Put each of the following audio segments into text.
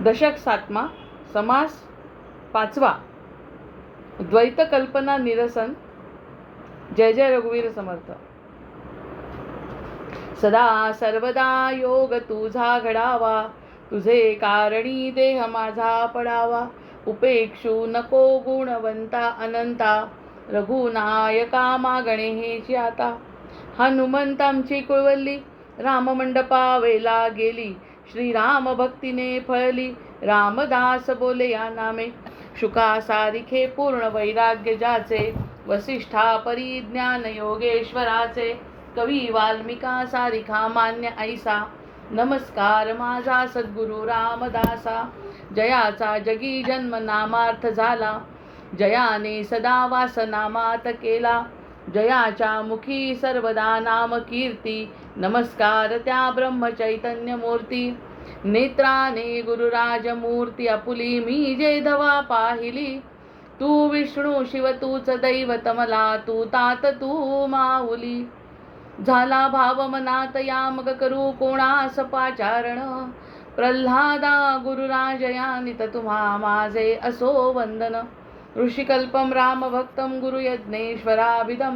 दशक 7वा, समास 5वा, द्वैत कल्पना निरसन. जय जय रघुवीर समर्थ. सदा सर्वदा योग तुझा घडावा, तुझे कारणी देह माझा पडावा. उपेक्षू नको गुणवंता अनंता, रघुनायका मागणे हेची आता. हनुमंतांची कुळवल्ली राममंडपावेला गेली, श्रीराम भक्तीने फळली. रामदास बोले या नामे, शुका सारिखे पूर्ण वैराग्य ज्याचे. वसिष्ठा परिज्ञान योगेश्वराचे, कवी वाल्मिका सारिखा मान्य ऐसा. नमस्कार माझा सद्गुरु रामदासा, जयाचा जगी जन्म नामार्थ झाला. जयाने सदा वास नामात केला, जयाच्या मुखी सर्वदा नाम कीर्ती. नमस्कार त्या ब्रह्मचैतन्य मूर्ती, नेत्राने गुरुराज मूर्ती आपुली. मी जे धवा पाहिली, तू विष्णू शिव तूच दैवत मला, तू तात तू माऊली. झाला भाव मनात या मग करू कोणास पाचारण. प्रल्हादा गुरुराज यानित तुम्हा माझे असो वंदन. ऋषिकल्पम रामभक्तं गुरुयज्ञेश्वराभिधं,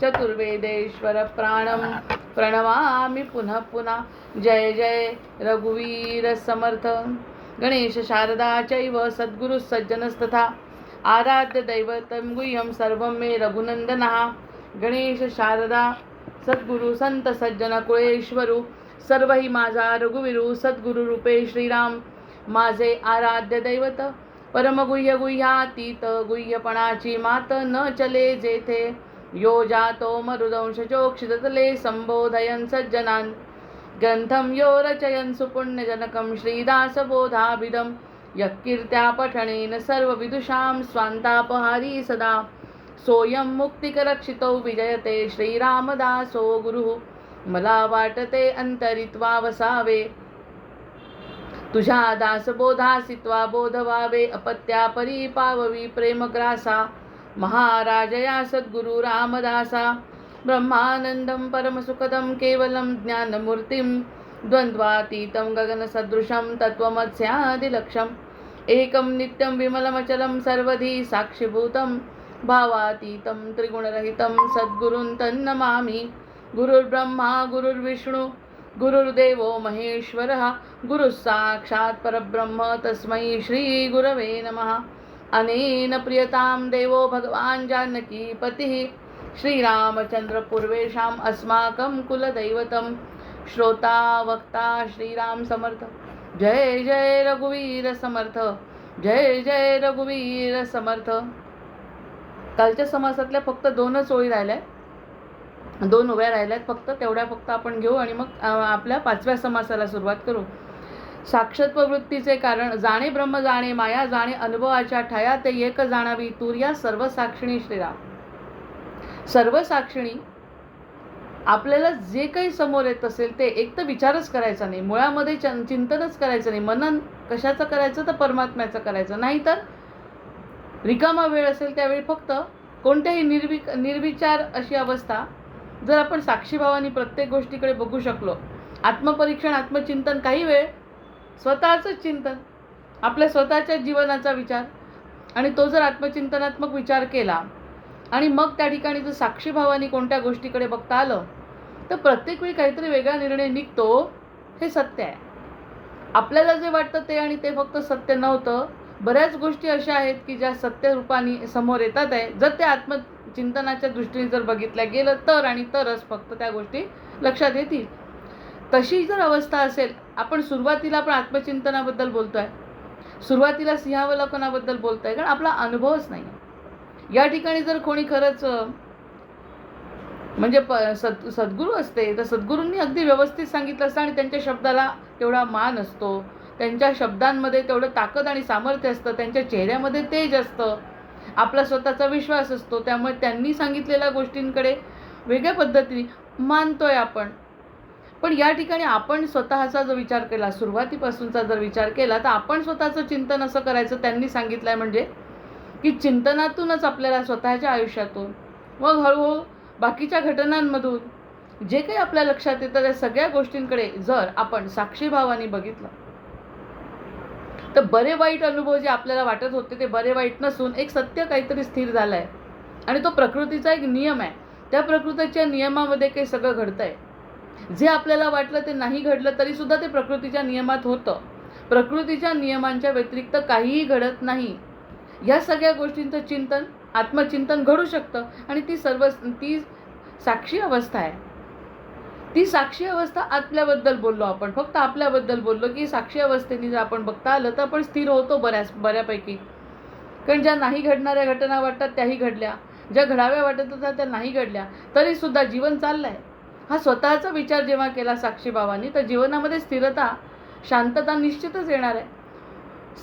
चतुर्वेदेश्वर प्राणं प्रणमामि पुनः पुनः. जय जय रघुवीर समर्थ. गणेश शारदा चैव सद्गुरु सज्जनस्तथा, आराध्य दैवतं गुह्यं सर्वं मे रघुनंदनः. गणेश शारदा सद्गुरु संत सज्जन कुळेश्वरू, सर्व ही माझा रघुवीरू. सद्गुरु रूपे श्रीराम माझे आराध्य दैवत. परमगुह्य गुह्यातीत गुह्यपणाची मात, न चले जेथे यो जातो मरुदंश चोक्षितले. संबोधयन सज्जनान ग्रंथम यो रचयन सुपुण्यजनकं, श्रीदासबोधाभिधं यत्कीर्त्या पठणेन सर्वविदुषां स्वान्तापहारी सदा. सोयम मुक्तिकरक्षितो विजयते, श्रीरामदासो गुरुः. मला वाटते अंतरित्वा वसावे, तुझ्या दासबोधासित्वा बोध व्हावे. अपत्या परी पाववी प्रेमग्रासा, महाराजया सद्गुरु रामदासा. ब्रह्मानंदं परमसुखदं केवलं ज्ञानमूर्तिं, द्वंद्वातीतं गगनसदृशं तत्त्वमस्यादिलक्ष्यम्. एकं नित्यं विमलमचलं सर्वधी साक्षिभूतं, भावातीतं त्रिगुणरहितं सद्गुरुं तन्नमामि. गुरुर्ब्रह्मा गुरुर्विष्णु गुरुर्देवो महेश्वरः, गुरुः साक्षात् परब्रह्म तस्मै श्री गुरवे नमः. अनेन प्रियतां देवो भगवान् जानकीपतिः, श्रीरामचंद्र पूर्वेषाम् अस्माकं कुलदैवतं. श्रोता वक्ता श्रीराम समर्थ. जय जय रघुवीर समर्थ. जय जय रघुवीर समर्थ. कालच्या समासातल्या फक्त 2च ओळी राहिल्या, 2 उभ्या राहिल्यात फक्त. तेवढ्या फक्त आपण घेऊ आणि मग आपल्या 5व्या समासाला सुरुवात करू. साक्षत्व वृत्तीचे कारण. जाणे ब्रह्म जाणे माया जाणे, अनुभवाच्या ठया ते एक जाणावी तुर्या सर्व साक्षिणी श्रीराम. सर्व साक्षिणी आपल्याला जे काही समोर येत असेल ते एक तर विचारच करायचा नाही, मुळामध्ये चिंतनच करायचं नाही. मनन कशाचं करायचं तर परमात्म्याचं करायचं. नाही तर रिकामा वेळ असेल त्यावेळी फक्त कोणत्याही निर्विचार अशी अवस्था जर आपण साक्षीभावाने प्रत्येक गोष्टीकडे बघू शकलो. आत्मपरीक्षण आत्मचिंतन, काही वेळ स्वतःचं चिंतन, आपल्या स्वतःच्या जीवनाचा विचार, आणि तो जर आत्मचिंतनात्मक विचार केला आणि मग त्या ठिकाणी जर साक्षीभावाने कोणत्या गोष्टीकडे बघता आलं तर प्रत्येक वेळी काहीतरी वेगळा निर्णय निघतो. हे सत्य आहे. आपल्याला जे वाटतं ते आणि ते फक्त सत्य नव्हतं. बऱ्याच गोष्टी अशा आहेत की ज्या सत्य रूपाने समोर येतात आहे. जर त्या आत्मचिंतनाच्या दृष्टीने जर बघितल्या गेलं तर आणि तरच फक्त त्या गोष्टी लक्षात येतील. तशी जर अवस्था असेल, आपण सुरुवातीला आपण आत्मचिंतनाबद्दल बोलतोय, सुरुवातीला सिंहावलोकनाबद्दल बोलतोय, कारण आपला अनुभवच नाही. या ठिकाणी जर कोणी खरंच म्हणजे सद्गुरू असते तर सद्गुरूंनी अगदी व्यवस्थित सांगितलं असतं आणि त्यांच्या शब्दाला तेवढा मान असतो, त्यांच्या शब्दांमध्ये तेवढं ताकद आणि सामर्थ्य असतं, त्यांच्या चेहऱ्यामध्ये तेज असतं, आपला स्वतःचा विश्वास असतो. त्यामुळे त्यांनी सांगितलेल्या गोष्टींकडे वेगळ्या पद्धतीने मानतोय आपण. पण या ठिकाणी आपण स्वतःचा जर विचार केला, सुरुवातीपासूनचा जर विचार केला, तर आपण स्वतःचं चिंतन असं करायचं. त्यांनी सांगितलंय म्हणजे की चिंतनातूनच आपल्याला स्वतःच्या आयुष्यातून मग हळूहळू बाकीच्या घटनांमधून जे काही आपल्या लक्षात येतं त्या सगळ्या गोष्टींकडे जर आपण साक्षीभावाने बघितलं तर बरे वाईट अनुभव जे आपल्याला वाटत होते ते बरे वाईट नसून एक सत्य काहीतरी स्थिर झालं आहे आणि तो प्रकृतीचा एक नियम आहे. त्या प्रकृतीच्या नियमामध्ये काही सगळं घडतं आहे. जे आपल्याला वाटलं ते नाही घडलं तरीसुद्धा ते प्रकृतीच्या नियमात होतं. प्रकृतीच्या नियमांच्या व्यतिरिक्त काहीही घडत नाही. या सगळ्या गोष्टींचं चिंतन, आत्मचिंतन घडू शकतं आणि ती साक्षी अवस्था आहे. ती साक्षी अवस्था आपल्याबद्दल बोललो आपण, फक्त आपल्याबद्दल बोललो की साक्षी अवस्थेने जर आपण बघता आलं तर आपण स्थिर होतो बऱ्यापैकी. कारण ज्या नाही घडणाऱ्या घटना वाटतात त्याही घडल्या, ज्या घडाव्या वाटत होत्या त्या नाही घडल्या, तरीसुद्धा जीवन चाललं आहे. हा स्वतःचा विचार जेव्हा केला साक्षीभावानी तर जीवनामध्ये स्थिरता, शांतता निश्चितच येणार आहे.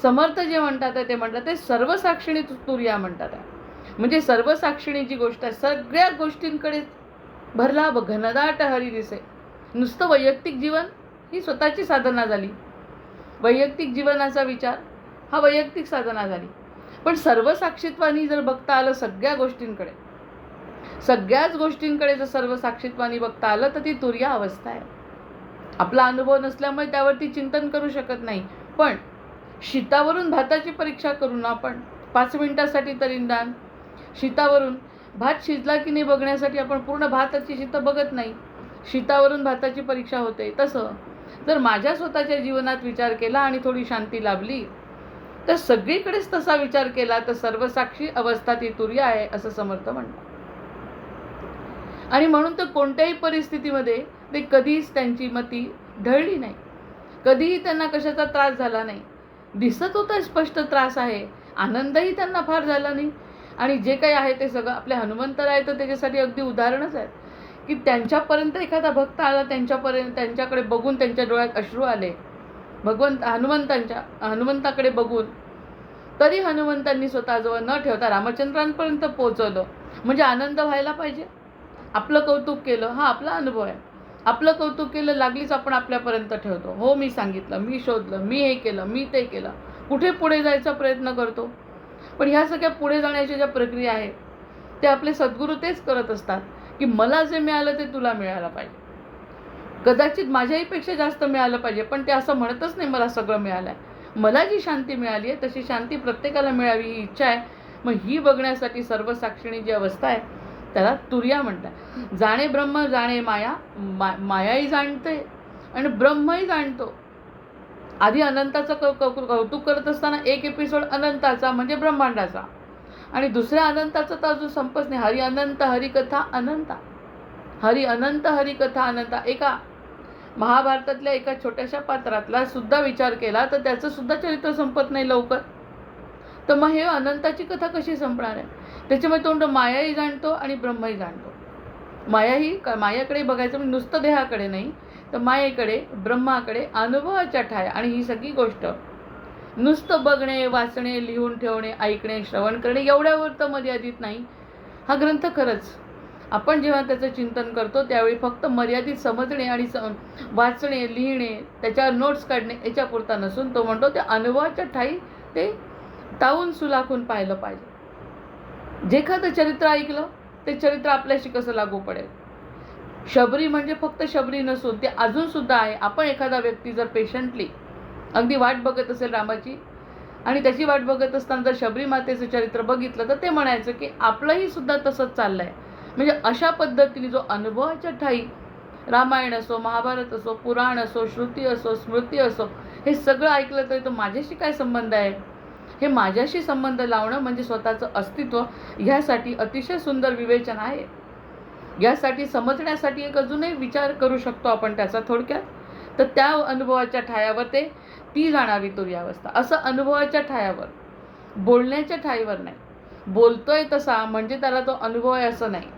समर्थ जे म्हणतात ते म्हणतात ते सर्वसाक्षिणी तुर्या म्हणतात आहे. म्हणजे सर्वसाक्षिणी जी गोष्ट आहे, सगळ्या गोष्टींकडे भरला घनदाट हरी दिसे. नुसतं वैयक्तिक जीवन ही स्वतःची साधना झाली, वैयक्तिक जीवनाचा विचार हा वैयक्तिक साधना झाली. पण सर्वसाक्षित्वानी जर बघता आलं सगळ्याच गोष्टींकडे जर सर्वसाक्षित्वानी बघता आलं तर ती तुर्या अवस्था आहे. आपला अनुभव नसल्यामुळे त्यावरती चिंतन करू शकत नाही. पण शीतावरून भाताची परीक्षा करून आपण 5 मिनिटासाठी तरी निदान शीतावरून भात शिजला की नाही बघण्यासाठी आपण पूर्ण भाताची शीत बघत नाही. शीतावरून भाताची परीक्षा होते. तसं जर माझ्या स्वतःच्या जीवनात विचार केला आणि थोडी शांती लाभली तर सगळीकडेच तसा विचार केला तर सर्वसाक्षी अवस्था ती तुर्या आहे असं समर्थ म्हणतात. आणि म्हणून तर कोणत्याही परिस्थितीमध्ये ते कधीच त्यांची मती ढळली नाही, कधीही त्यांना कशाचा त्रास झाला नाही. दिसत होता स्पष्ट त्रास आहे, आनंदही त्यांना फार झाला नाही. आणि जे काही आहे ते सगळं आपल्या हनुमंतराय तर त्याच्यासाठी अगदी उदाहरणच आहे की त्यांच्यापर्यंत एखादा भक्त आला, त्यांच्याकडे बघून त्यांच्या डोळ्यात अश्रू आले, हनुमंताकडे बघून, तरी हनुमंतांनी स्वतःजवळ न ठेवता रामचंद्रांपर्यंत पोहोचवलं. म्हणजे आनंद व्हायला पाहिजे. आपलं कौतुक केलं, हा आपला अनुभव आहे. आपलं कौतुक केलं, लागलीच आपण आपल्यापर्यंत ठेवतो. हो मी सांगितलं, मी शोधलं, मी हे केलं, मी ते केलं, कुठे पुढे जायचा प्रयत्न करतो. पण ह्या सगळ्या पुढे जाण्याच्या ज्या प्रक्रिया आहेत ते आपले सद्गुरू तेच करत असतात की मला जे मिळालं ते तुला मिळायला पाहिजे. कदाचित माझ्याहीपेक्षा जास्त मिळालं पाहिजे, पण ते असं म्हणतच नाही मला सगळं मिळालं आहे. मला जी शांती मिळाली आहे तशी शांती प्रत्येकाला मिळावी ही इच्छा आहे. मग ही बघण्यासाठी सर्वसाक्षिणी जी अवस्था आहे त्याला तुर्या म्हणतात. जाणे ब्रह्म जाणे माया, मायाही जाणते आणि ब्रह्मही जाणतो. आधी अनंताचं कौतुक करत असताना एक एपिसोड अनंताचा म्हणजे ब्रह्मांडाचा आणि दुसऱ्या अनंताचा तर अजून संपच नाही. हरी अनंत हरिकथा अनंता, हरी अनंत हरिकथा अनंता. एका महाभारतातल्या एका छोट्याशा पात्रातला सुद्धा विचार केला तर त्याचं सुद्धा चरित्र संपत नाही लवकर. तर मग हे अनंताची कथा कशी संपणार आहे. त्याच्यामुळे तो मायाही जाणतो आणि ब्रह्मही जाणतो. मायाकडे बघायचं म्हणजे नुसतं देहाकडे नाही तर मायेकडे, ब्रह्माकडे, अनुभवाच्या ठाया. आणि ही सगळी गोष्ट नुसतं बघणे, वाचणे, लिहून ठेवणे, ऐकणे, श्रवण करणे एवढ्यावर तर मर्यादित नाही. हा ग्रंथ खरंच आपण जेव्हा त्याचं चिंतन करतो त्यावेळी फक्त मर्यादित समजणे आणि वाचणे, लिहिणे, त्याच्यावर नोट्स काढणे याच्यापुरता नसून तो म्हणतो त्या अनुभवाच्या ठाई ते तावून सुलाखून पाहिलं पाहिजे. जे एखादं चरित्र ऐकलं ते चरित्र आपल्याशी कसं लागू पडेल. शबरी म्हणजे फक्त शबरी नसून ते अजून सुद्धा आहे. आपण एखादा व्यक्ती जर पेशंटली अगदी वाट बघत असेल रामाची आणि त्याची वाट बघत असताना जर शबरी मातेचं चरित्र बघितलं तर ते म्हणायचं की आपलंही सुद्धा तसंच चाललं आहे. म्हणजे अशा पद्धतीने जो अनुभवाच्या ठाई रामायण असो, महाभारत असो, पुराण असो, श्रुती असो, स्मृती असो, हे सगळं ऐकलं तरी तो माझ्याशी काय संबंध आहे. हे माझ्याशी संबंध लावणं म्हणजे स्वतःचं अस्तित्व ह्यासाठी अतिशय सुंदर विवेचन आहे. यासाठी समजण्यासाठी एक अजूनही विचार करू शकतो आपण त्याचा थोडक्यात. तर त्या अनुभवाच्या ठायावर ती जाणावी तुर्या अवस्था. असं अनुभवाच्या ठायावर, बोलण्याच्या ठाईवर नाही. बोलतोय तसा म्हणजे त्याला तो अनुभव आहे असं नाही.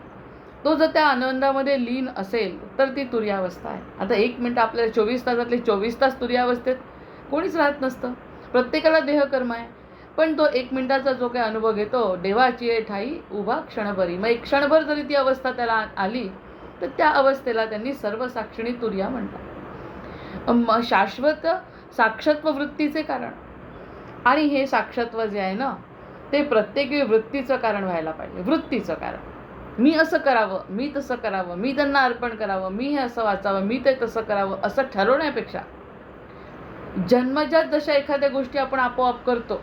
तो जर त्या आनंदामध्ये लीन असेल तर ती तुर्या अवस्था आहे. आता 1 मिनिट आपल्याला 24 तासातले 24 तास तुर्या अवस्थेत कोणीच राहत नसतं. प्रत्येकाला देहकर्म आहे. पण तो 1 मिनिटाचा जो काही अनुभव घेतो, देवाची ठाई उभा क्षणभरी. मग एक क्षणभर जरी ती अवस्था त्याला आली तर त्या अवस्थेला त्यांनी सर्वसाक्षिणी तुर्या म्हणतात. शाश्वत साक्षत्व वृत्तीचे कारण. आणि हे साक्षत्व जे आहे ना ते प्रत्येक वृत्तीचं कारण व्हायला पाहिजे. वृत्तीचं कारण, मी असं करावं, मी तसं करावं, मी त्यांना अर्पण करावं, मी हे असं वाचावं, मी ते तसं करावं असं ठरवण्यापेक्षा जन्मजात जशा एखाद्या गोष्टी आपण आपोआप करतो,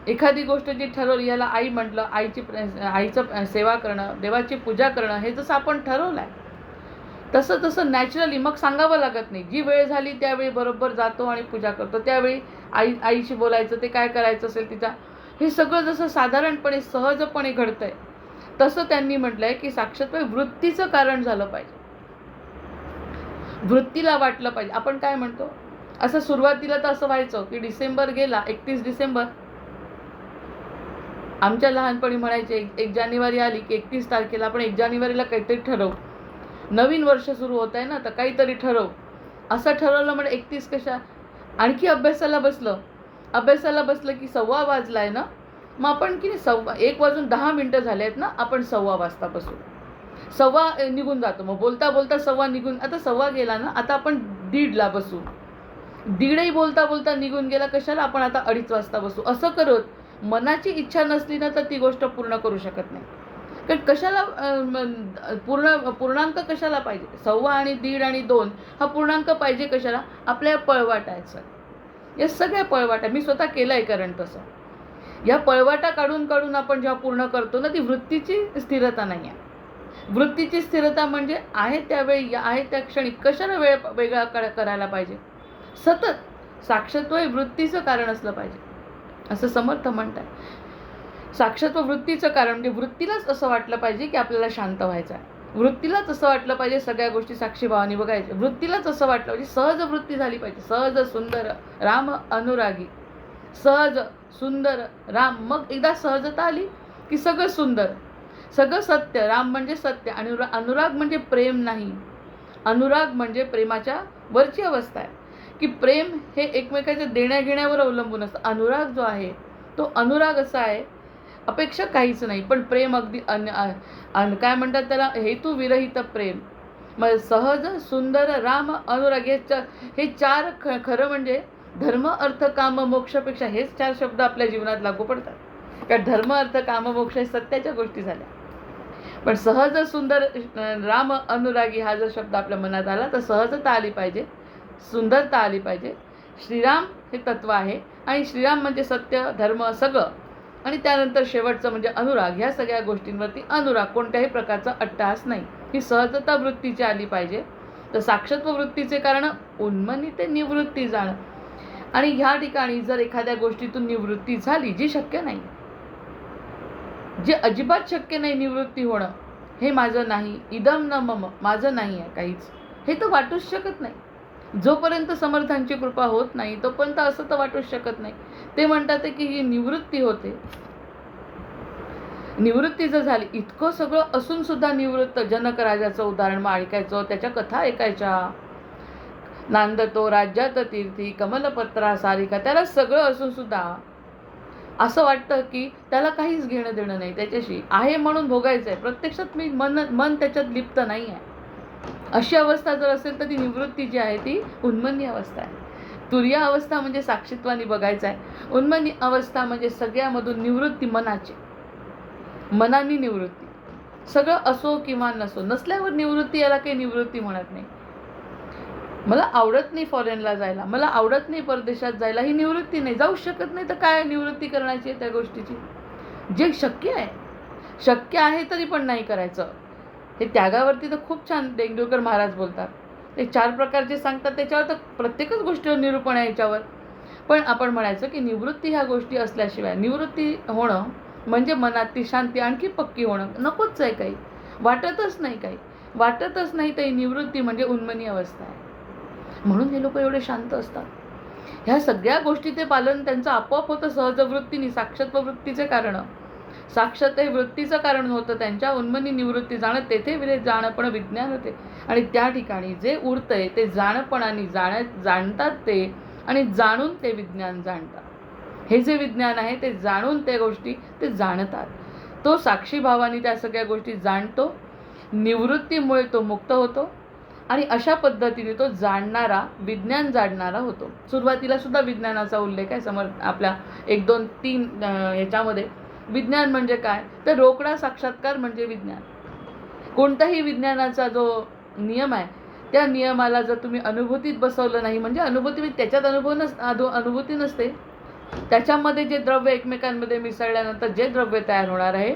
एखादी गोष्ट जी ठरवली, याला आई म्हटलं, आईचं सेवा करणं, देवाची पूजा करणं, हे जसं आपण ठरवलं आहे तसं तसं नॅचरली मग सांगावं लागत नाही. जी वेळ झाली त्यावेळी बरोबर जातो आणि पूजा करतो. त्यावेळी आईशी बोलायचं, ते काय करायचं असेल तिचा, हे सगळं जसं साधारणपणे सहजपणे घडतंय तसं त्यांनी म्हटलंय की साक्षात वृत्तीचं कारण झालं पाहिजे. वृत्तीला वाटलं पाहिजे. आपण काय म्हणतो, असं सुरुवातीला तर असं व्हायचं की डिसेंबर गेला, 31 डिसेंबर, आमच्या लहानपणी म्हणायचे 1 जानेवारी आली की 31 तारखेला आपण 1 जानेवारीला काहीतरी ठरवू, नवीन वर्ष सुरू होत आहे ना, तर काहीतरी ठरव. असं ठरवलं म्हणजे 31 कशा. आणखी अभ्यासाला बसलं की 1:15 वाजलाय ना, मग आपण की 1:10 झाले आहेत ना, आपण 1:15 वाजता बसू. 1:15 निघून जातो, मग बोलता बोलता 1:15 निघून, आता 1:15 गेला ना, आता आपण 1:30ला बसू. 1:30ही बोलता बोलता निघून गेला, कशाला आपण आता 2:30 वाजता बसू. असं करत मनाची इच्छा नसली ना तर ती गोष्ट पूर्ण करू शकत नाही. कारण कशाला पूर्णांक कशाला पाहिजे. 1:15 आणि 1:30 आणि 2 हा पूर्णांक पाहिजे कशाला, आपल्या पळवाटायचं. या सगळ्या पळवाटा मी स्वतः केलंय. कारण तसं या पळवाटा काढून काढून आपण जेव्हा पूर्ण करतो ना, ती वृत्तीची स्थिरता नाही आहे. वृत्तीची स्थिरता म्हणजे आहे त्यावेळी, आहे त्या क्षणी, कशाला वेळ वेगळा करायला पाहिजे. सतत साक्षत्व हे वृत्तीचं कारण असलं पाहिजे, असं समर्थ म्हणतात. साक्षत्व वृत्तीचं कारण म्हणजे वृत्तीलाच असं वाटलं पाहिजे की आपल्याला शांत व्हायचं आहे. वृत्तीलाच असं वाटलं पाहिजे सगळ्या गोष्टी साक्षीभावाने बघायच्या. वृत्तीलाच असं वाटलं पाहिजे, सहज वृत्ती झाली पाहिजे. सहज सुंदर राम अनुरागी, सहज सुंदर राम. मग एकदा सहजता आली की सगळं सुंदर, सगळं सत्य. राम म्हणजे सत्य आणि अनुराग म्हणजे प्रेम नाही. अनुराग म्हणजे प्रेमाच्या वरची अवस्था आहे की प्रेम हे एकमेकाच्या देण्याघेण्यावर अवलंबून असतं. अनुराग जो आहे तो अनुराग असा आहे, अपेक्षा काहीच नाही, पण प्रेम अगदी काय म्हणतात त्याला, हेतू विरहित प्रेम. मग सहज सुंदर राम अनुराग हे 4 खरं म्हणजे धर्म अर्थ काम मोक्षापेक्षा हेच 4 शब्द आपल्या जीवनात लागू पडतात. कारण धर्म अर्थ काम मोक्ष हे सत्याच्या गोष्टी झाल्या. पण सहज सुंदर राम अनुरागी हा जर शब्द आपल्या मनात आला तर सहजता आली पाहिजे, सुंदरता आली पाहिजे. श्रीराम हे तत्व आहे आणि श्रीराम म्हणजे सत्य धर्म सगळं. आणि त्यानंतर शेवटचं म्हणजे अनुराग. ह्या सगळ्या गोष्टींवरती अनुराग, कोणत्याही प्रकारचा अट्टहास नाही. ही सहजता वृत्तीची आली पाहिजे. तर साक्षत्व वृत्तीचे कारण उन्मनी ते निवृत्ती जाणं. आणि ह्या ठिकाणी जर एखाद्या गोष्टीतून निवृत्ती झाली जी शक्य नाही, जे अजिबात शक्य नाही निवृत्ती होणं, हे माझं नाही, इदम न मम, माझं नाही आहे काहीच, हे तर वाटूच शकत नाही. जोपर्यंत समर्थांची कृपा होत नाही तोपर्यंत असं तर वाटूच शकत नाही. ते म्हणतात की ही निवृत्ती होते. निवृत्ती जर झाली, इतकं सगळं असून सुद्धा निवृत्त, जनक राजाचं उदाहरण मग ऐकायचं, त्याच्या कथा ऐकायच्या. नांदतो राज्यात तीर्थी कमलपत्रा सारिका, त्याला सगळं असून सुद्धा असं वाटतं की त्याला काहीच घेणं देणं नाही त्याच्याशी, आहे म्हणून भोगायचं आहे. प्रत्यक्षात मन त्याच्यात लिप्त नाही आहे. अशी अवस्था जर असेल तर ती निवृत्ती जी आहे ती उन्मनी अवस्था आहे. तुर्य अवस्था म्हणजे साक्षीत्वाने बघायचं आहे. उन्मनी अवस्था म्हणजे सगळ्यामधून निवृत्ती, मनानी निवृत्ती. सगळं असो किंवा नसो, नसल्यावर निवृत्ती, याला काही निवृत्ती म्हणत नाही. मला आवडत नाही फॉरेनला जायला, मला आवडत नाही परदेशात जायला, ही निवृत्ती नाही. जाऊ शकत नाही तर काय निवृत्ती करण्याची आहे त्या गोष्टीची. जे शक्य आहे तरी पण नाही करायचं. हे त्यागावरती तर खूप छान देंगडूरकर महाराज बोलतात. ते 4 प्रकार जे सांगतात त्याच्यावर तर प्रत्येकच गोष्टीवर निरूपण आहे याच्यावर. पण आपण म्हणायचं की निवृत्ती ह्या गोष्टी असल्याशिवाय, निवृत्ती होणं म्हणजे मनातली शांती आणखी पक्की होणं. नकोच आहे काही, वाटतच नाही तर ही निवृत्ती म्हणजे उन्मनी अवस्था आहे. म्हणून हे लोक एवढे शांत असतात. ह्या सगळ्या गोष्टी ते पालन त्यांचं आपोआप होतं सहजवृत्तीने. साक्षत्व वृत्तीचे कारण, साक्षत हे वृत्तीचं कारण होतं त्यांच्या. उन्मनी निवृत्ती जाणं, तेथे विरे जाणपण विज्ञान होते. आणि त्या ठिकाणी जे उरतंय ते जाणपणाने जाणतात ते, आणि जाणून ते विज्ञान जाणतात. हे जे विज्ञान आहे ते जाणून त्या गोष्टी ते जाणतात. तो साक्षी भावाने त्या सगळ्या गोष्टी जाणतो. निवृत्तीमुळे तो मुक्त होतो आणि अशा पद्धतीने तो जाणणारा, विज्ञान जाणणारा होतो. सुरुवातीला सुद्धा विज्ञानाचा उल्लेख आहे समर्थ आपल्या 1, 2, 3 याच्यामध्ये. विज्ञान म्हणजे काय तर रोकडा साक्षात्कार म्हणजे विज्ञान. कोणताही विज्ञानाचा जो नियम आहे त्या नियमाला जर तुम्ही अनुभूतीत बसवलं नाही, म्हणजे अनुभूती त्याच्यात अनुभूती नसते, त्याच्यामध्ये जे द्रव्य एकमेकांमध्ये मिसळल्यानंतर जे द्रव्य तयार होणार आहे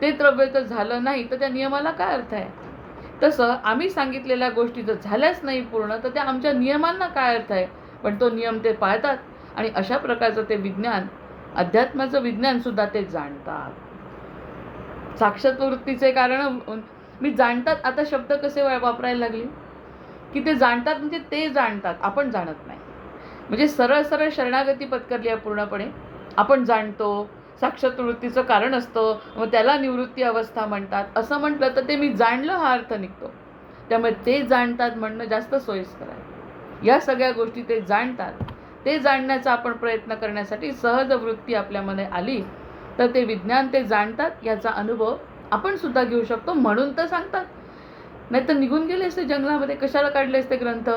ते द्रव्य जर झालं नाही तर त्या नियमाला काय अर्थ आहे. तसं आम्ही सांगितलेल्या गोष्टी जर झाल्याच नाही पूर्ण तर त्या आमच्या नियमांना काय अर्थ आहे. पण तो नियम ते पाळतात आणि अशा प्रकारचं ते विज्ञान, अध्यात्माचं विज्ञान सुद्धा ते जाणतात. साक्षात वृत्तीचे कारण मी जाणतात, आता शब्द कसे वापरायला लागले की ते जाणतात, म्हणजे ते जाणतात, आपण जाणत नाही. म्हणजे सरळ सरळ शरणागती पत्करली आहे पूर्णपणे. आपण जाणतो, साक्षात वृत्तीचं कारण असतं, मग त्याला निवृत्ती अवस्था म्हणतात. असं म्हटलं तर ते मी जाणलं हा अर्थ निघतो. त्यामुळे ते जाणतात म्हणणं जास्त सोयीस्कर आहे. या सगळ्या गोष्टी ते जाणतात. ते जाणण्याचा आपण प्रयत्न करण्यासाठी सहज वृत्ती आपल्यामध्ये आली तर ते विज्ञान ते जाणतात. याचा अनुभव आपण सुद्धा घेऊ शकतो, म्हणून तर सांगतात. नाही तर निघून गेले असते जंगलामध्ये, कशाला काढले असते ग्रंथ.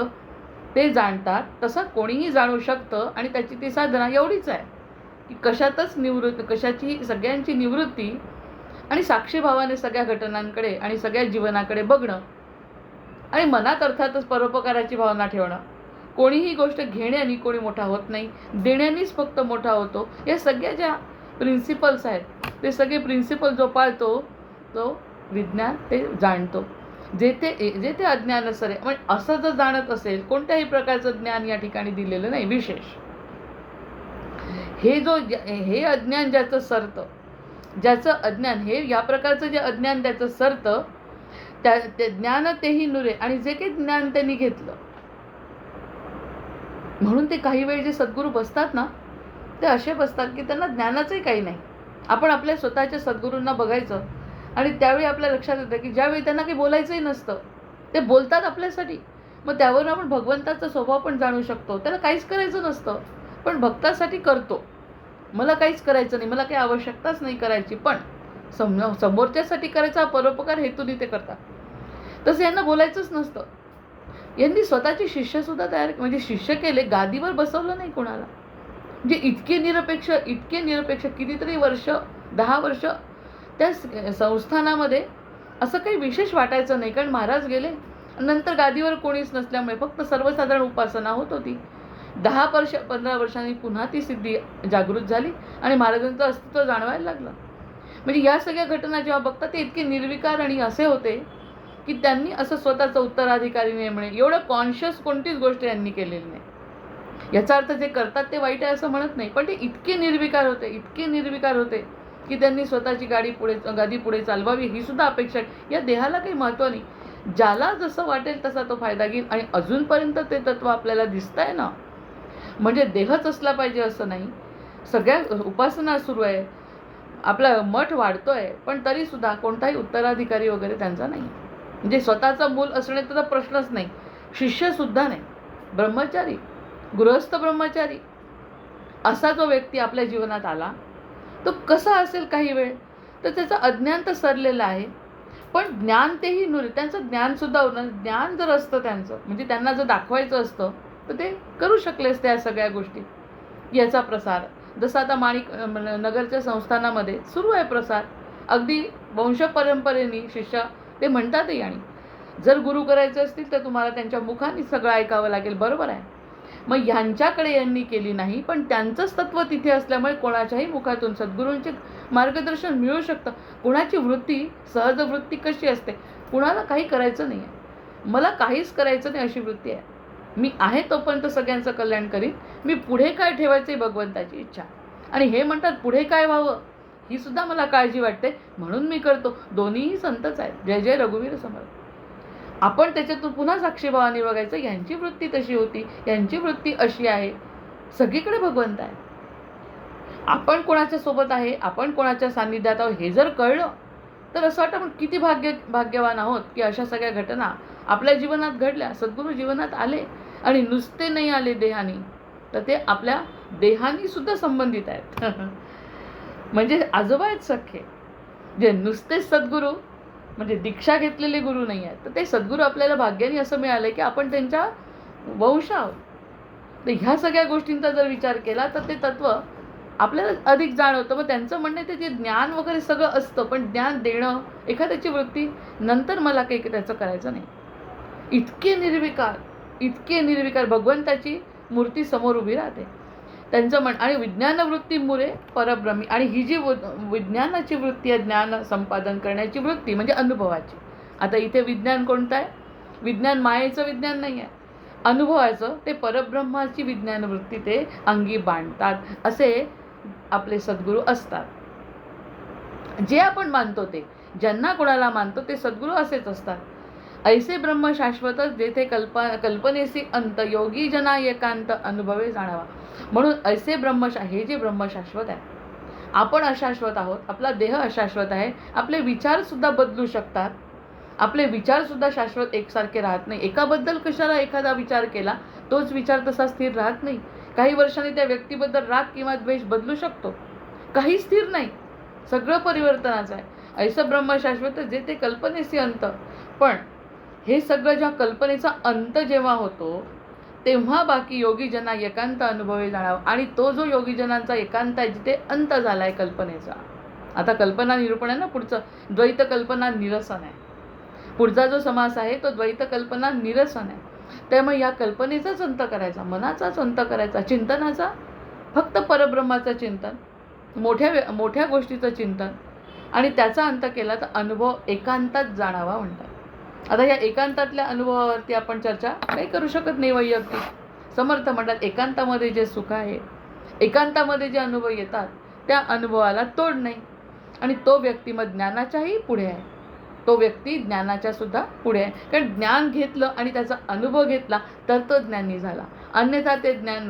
ते जाणतात, तसं कोणीही जाणू शकतं. आणि त्याची ती साधना एवढीच आहे की कशातच कशाची सगळ्यांची निवृत्ती आणि साक्षीभावाने सगळ्या घटनांकडे आणि सगळ्या जीवनाकडे बघणं आणि मनात अर्थातच परोपकाराची भावना ठेवणं. कोणीही गोष्ट घेण्याने कोणी मोठा होत नाही, देण्यानेच फक्त मोठा होतो. या सगळ्या ज्या प्रिन्सिपल्स आहेत ते सगळे प्रिन्सिपल जो पाळतो तो विज्ञान ते जाणतो. जे ते अज्ञान असेल, म्हणजे असं जर जाणत असेल, कोणत्याही प्रकारचं ज्ञान या ठिकाणी दिलेलं नाही विशेष. हे अज्ञान ज्याचं सरतं, ज्याचं अज्ञान हे या प्रकारचं जे अज्ञान त्याचं सरतं, ते ज्ञान तेही नुरे. आणि जे काही ज्ञान त्यांनी घेतलं, म्हणून ते काही वेळ जे सद्गुरू बसतात ना ते असे बसतात की त्यांना ज्ञानाचंही काही नाही. आपण आपल्या स्वतःच्या सद्गुरूंना बघायचं आणि त्यावेळी आपल्या लक्षात येतं की ज्यावेळी त्यांना काही बोलायचंही नसतं ते बोलतात आपल्यासाठी. मग त्यावरून आपण भगवंताचा स्वभाव पण जाणू शकतो. त्याला काहीच करायचं नसतं पण भक्तासाठी करतो. मला काहीच करायचं नाही, मला काही आवश्यकताच नाही करायची, पण समोरच्यासाठी करायचा परोपकार हेतूने ते करतात. तसं यांना बोलायचंच नसतं. यांनी स्वतःचे शिष्यसुद्धा म्हणजे शिष्य केले, गादीवर बसवलं नाही कोणाला. म्हणजे इतके निरपेक्ष कितीतरी वर्ष, 10 वर्ष त्या संस्थानामध्ये असं काही विशेष वाटायचं नाही. कारण महाराज गेले, नंतर गादीवर कोणीच नसल्यामुळे फक्त सर्वसाधारण उपासना होत होती. 15 वर्षांनी पुन्हा ती सिद्धी जागृत झाली आणि महाराजांचं अस्तित्व जाणवायला लागलं. म्हणजे या सगळ्या घटना जेव्हा बघतात ते इतके निर्विकार आणि असे होते की त्यांनी असं स्वतःचं उत्तराधिकारी नेमणे एवढं कॉन्शियस कोणतीच गोष्ट यांनी केलेली नाही. याचा अर्थ जे करतात ते वाईट आहे असं म्हणत नाही, पण ते इतके निर्विकार होते की त्यांनी स्वतःची गादी पुढे चालवावी ही सुद्धा अपेक्षा. या देहाला काही महत्त्व नाही, ज्याला जसं वाटेल तसा तो फायदा घेईल. आणि अजूनपर्यंत ते तत्व आपल्याला दिसतंय ना. म्हणजे देहच असला पाहिजे असं नाही. सगळ्या उपासना सुरू आहे, आपला मठ वाढतोय, पण तरीसुद्धा कोणताही उत्तराधिकारी वगैरे त्यांचा नाही. म्हणजे स्वतःचं मूल असण्याचा प्रश्नच नाही, शिष्यसुद्धा नाही. ब्रह्मचारी, गृहस्थ ब्रह्मचारी असा जो व्यक्ती आपल्या जीवनात आला तो कसा असेल काही वेळ, तर त्याचं अज्ञान तर सरलेलं आहे, पण ज्ञान तेही त्यांचं ज्ञानसुद्धा ज्ञान जर असतं त्यांचं, म्हणजे त्यांना जर दाखवायचं असतं तर ते करू शकले असते. या सगळ्या गोष्टी याचा प्रसार जसं आता नगरच्या संस्थानामध्ये सुरू आहे प्रसार, अगदी वंशपरंपरेने शिष्य ते म्हणतातही. आणि जर गुरु करायचे असतील तर तुम्हाला त्यांच्या मुखाने सगळं ऐकावं लागेल, बरोबर आहे. मग ह्यांच्याकडे यांनी केली नाही, पण त्यांचंच तत्व तिथे असल्यामुळे कोणाच्याही मुखातून सद्गुरूंचे मार्गदर्शन मिळू शकतं. कुणाची वृत्ती, सहज वृत्ती कशी असते, कुणाला काही करायचं नाही आहे, मला काहीच करायचं नाही अशी वृत्ती आहे. मी आहे तोपर्यंत सगळ्यांचं कल्याण करीन, मी पुढे काय ठेवायचं भगवंताची इच्छा. आणि हे म्हणतात पुढे काय व्हावं ही सुद्धा मला काळजी वाटते, म्हणून मी करतो. दोन्हीही संतच आहेत. जय जय रघुवीर समर्थ. आपण त्याच्यातून पुन्हा साक्षीभावाने बघायचं, यांची वृत्ती तशी होती, यांची वृत्ती अशी आहे. सगळीकडे भगवंत आहे. आपण कोणाच्या सोबत आहे, आपण कोणाच्या सान्निध्यात आहोत हे जर कळलं तर असं वाटतं आपण किती भाग्यवान आहोत की अशा सगळ्या घटना आपल्या जीवनात घडल्या, सद्गुरू जीवनात आले. आणि नुसते नाही आले देहानी, तर ते आपल्या देहानी सुद्धा संबंधित आहेत. म्हणजे आजोबा आहेत सख्खे, जे नुसते सद्गुरू म्हणजे दीक्षा घेतलेले गुरु नाही आहेत, तर ते सद्गुरू आपल्याला भाग्याने असं मिळालं की आपण त्यांच्या वंश आहोत. तर ह्या सगळ्या गोष्टींचा जर विचार केला तर ते तत्व आपल्याला अधिक जाणवतं. मग त्यांचं म्हणणं ते जे ज्ञान वगैरे सगळं असतं, पण ज्ञान देणं, एखाद्याची वृत्ती, नंतर मला काही त्याचं करायचं नाही. इतके निर्विकार भगवंताची मूर्ती समोर उभी राहते. त्यांचं मन आणि विज्ञानवृत्तीमुळे परब्रह्मी. आणि ही जी विज्ञानाची वृत्ती आहे, ज्ञान संपादन करण्याची वृत्ती म्हणजे अनुभवाची. आता इथे विज्ञान कोणतं आहे? विज्ञान मायेचं विज्ञान नाही आहे, अनुभवाचं. ते परब्रह्माची विज्ञान वृत्ती ते अंगी बांधतात. असे आपले सद्गुरू असतात. जे आपण मानतो ते, ज्यांना कोणाला मानतो ते सद्गुरू असेच असतात. ऐसे ब्रह्म शाश्वतच जेथे कल्पनेसी अंत योगी जना एकांत अनुभवे जाणावा. म्हणून ऐसे हे जे ब्रह्म शाश्वत आहे. आपण अशाश्वत आहोत, आपला देह अशाश्वत आहे, आपले विचार सुद्धा बदलू शकतात. आपले विचार सुद्धा शाश्वत एकसारखे राहत नाही. एकाबद्दल कशाला एखादा विचार केला तोच विचार तसा स्थिर राहत नाही. काही वर्षांनी त्या व्यक्तीबद्दल राग किंवा द्वेष बदलू शकतो. काही स्थिर नाही, सगळं परिवर्तनाचं आहे. ऐसं ब्रह्म शाश्वत जे ते कल्पनेचे अंत. पण हे सगळं ज्या कल्पनेचा अंत जेव्हा होतो तेव्हा बाकी योगीजना एकांत अनुभवे जाणावा. आणि तो जो योगीजनांचा एकांत आहे जिथे अंत झाला आहे कल्पनेचा. आता कल्पना निरूपण आहे ना पुढचं, द्वैत कल्पना निरसन आहे. पुढचा जो समास आहे तो द्वैत कल्पना निरसन आहे. त्यामुळे या कल्पनेचाच अंत करायचा, मनाचाच अंत करायचा, चिंतनाचा फक्त परब्रह्माचं चिंतन, मोठ्या गोष्टीचं चिंतन. आणि त्याचा अंत केला तर अनुभव एकांतात जाणावा म्हणतात. आता या एकांतातल्या अनुभवावरती आपण चर्चा काही करू शकत नाही वैयक्तिक. समर्थ म्हणतात एकांतामध्ये जे सुख आहे, एकांतामध्ये जे अनुभव येतात त्या अनुभवाला तोड नाही. आणि तो व्यक्ती मग ज्ञानाच्याही पुढे आहे. तो व्यक्ती ज्ञानाच्या सुद्धा पुढे आहे. कारण ज्ञान घेतलं आणि त्याचा अनुभव घेतला तर तो ज्ञानी झाला. अन्यथा ते ज्ञान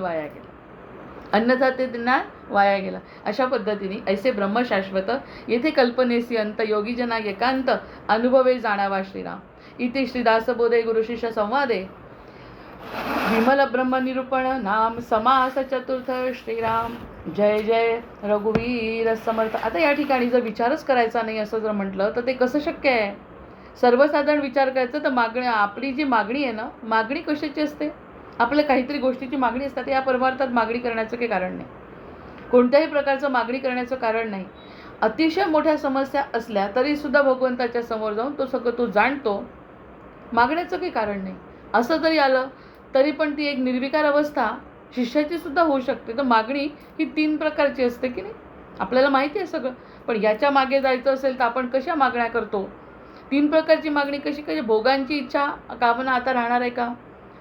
वाया गेलं. अशा पद्धतीने ऐसे ब्रह्म शाश्वत येथे कल्पनेसी अंत योगीजना एकांत अनुभवे जाणावा श्रीराम. इति श्रीदासबोधे गुरुशिष्य संवादे विमल ब्रह्म निरूपण नाम समास चतुर्थ. श्रीराम जय जय रघुवीर समर्थ. आता या ठिकाणी जर विचारच करायचा नाही असं जर म्हटलं तर ते कसं शक्य आहे? सर्वसाधारण विचार करायचं तर आपली जी मागणी आहे ना, मागणी कशाची असते? आपल्या काहीतरी गोष्टीची मागणी असतात. या परमार्थात मागणी करण्याचं काही कारण नाही, कोणत्याही प्रकारचं मागणी करण्याचं कारण नाही. अतिशय मोठ्या समस्या असल्या तरीसुद्धा भगवंताच्या समोर जाऊन तो सगळं तो जाणतो, मागण्याचं काही कारण नाही. असं जरी आलं तरी पण ती एक निर्विकार अवस्था शिष्याची सुद्धा होऊ शकते. तर मागणी ही 3 प्रकारची असते की नाही, आपल्याला माहिती आहे सगळं. पण याच्या मागे जायचं असेल तर आपण कशा मागण्या करतो? 3 प्रकारची मागणी कशी भोगांची इच्छा कामना आता राहणार आहे का?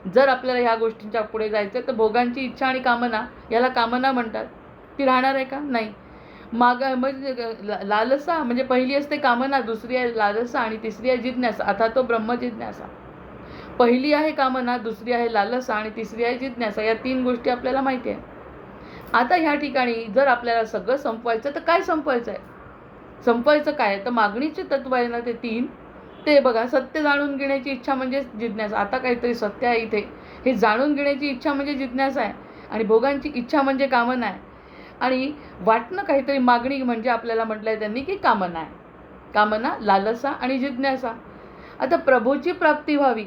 जर आपल्याला ह्या गोष्टींच्या पुढे जायचं तर भोगांची इच्छा आणि कामना, याला कामना म्हणतात, ती राहणार आहे का? नाही. म्हणजे लालसा म्हणजे पहिली असते कामना, दुसरी आहे लालसा आणि तिसरी आहे जिज्ञासा. आता तो ब्रह्मजिज्ञासा. पहिली आहे कामना, दुसरी आहे लालसा आणि तिसरी आहे जिज्ञासा. या 3 गोष्टी आपल्याला माहिती आहे. आता ह्या ठिकाणी जर आपल्याला सगळं संपवायचं तर काय संपवायचं आहे? संपवायचं काय? तर मागणीचे तत्व आहे ना ते 3. ते बघा, सत्य जाणून घेण्याची इच्छा म्हणजे जिज्ञासा. आता काहीतरी सत्य आहे इथे, हे जाणून घेण्याची इच्छा म्हणजे जिज्ञासा आहे. आणि भोगांची इच्छा म्हणजे कामना आहे. आणि वाटणं काहीतरी मागणी म्हणजे आपल्याला म्हटलं आहे त्यांनी की कामना आहे. कामना, लालसा आणि जिज्ञासा. आता प्रभूची प्राप्ती व्हावी,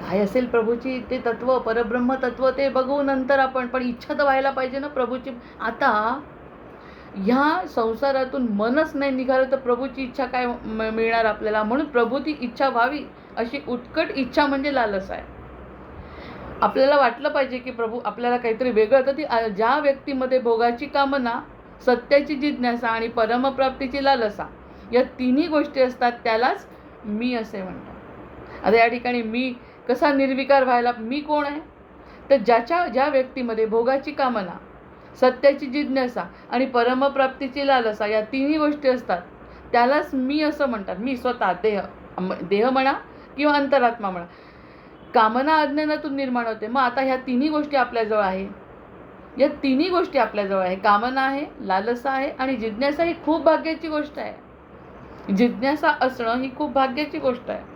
काय असेल प्रभूची ते तत्व, परब्रह्म तत्व, ते बघू नंतर आपण. पण इच्छा तर व्हायला पाहिजे ना प्रभूची. आता ह्या संसारातून मनच नाही निघालं तर प्रभूची इच्छा काय मिळणार आपल्याला? म्हणून प्रभूची इच्छा व्हावी अशी उत्कट इच्छा म्हणजे लालसा आहे. आपल्याला वाटलं पाहिजे की प्रभू आपल्याला काहीतरी वेगळं. तर ती ज्या व्यक्तीमध्ये भोगाची कामना, सत्याची जिज्ञासा आणि परमप्राप्तीची लालसा या 3ही गोष्टी असतात त्यालाच मी असे म्हणतात. आता या ठिकाणी मी कसा निर्विकार व्हायला? मी कोण आहे? तर ज्या व्यक्तीमध्ये भोगाची कामना, सत्याची जिज्ञासा आणि परमप्राप्तीची लालसा या 3ही गोष्टी असतात त्यालाच मी असं म्हणतात. मी स्वतः देह म्हणा किंवा अंतरात्मा म्हणा. कामना अज्ञानातून निर्माण होते. मग आता ह्या 3ही गोष्टी आपल्याजवळ आहे. या 3ही गोष्टी आपल्याजवळ आहे. कामना आहे, लालसा आहे आणि जिज्ञासा. ही खूप भाग्याची गोष्ट आहे. जिज्ञासा असणं ही खूप भाग्याची गोष्ट आहे.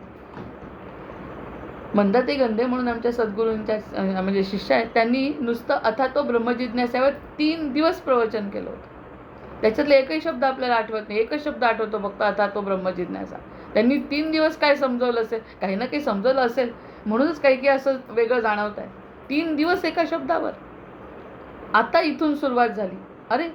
मंदाते गंधे म्हणून आमच्या सद्गुरूंच्या म्हणजे शिष्य आहेत, त्यांनी नुसतं अथातो ब्रह्मजिज्ञासावर 3 दिवस प्रवचन केलं होतं. त्याच्यातले एकही शब्द आपल्याला आठवत नाही. एकच शब्द आठवतो फक्त, अथातो ब्रह्मजिज्ञासा. त्यांनी 3 दिवस काय समजवलं असेल? काही ना काही समजवलं असेल, म्हणूनच काही असं वेगळं जाणवत आहे. 3 दिवस एका शब्दावर. आता इथून सुरुवात झाली. अरे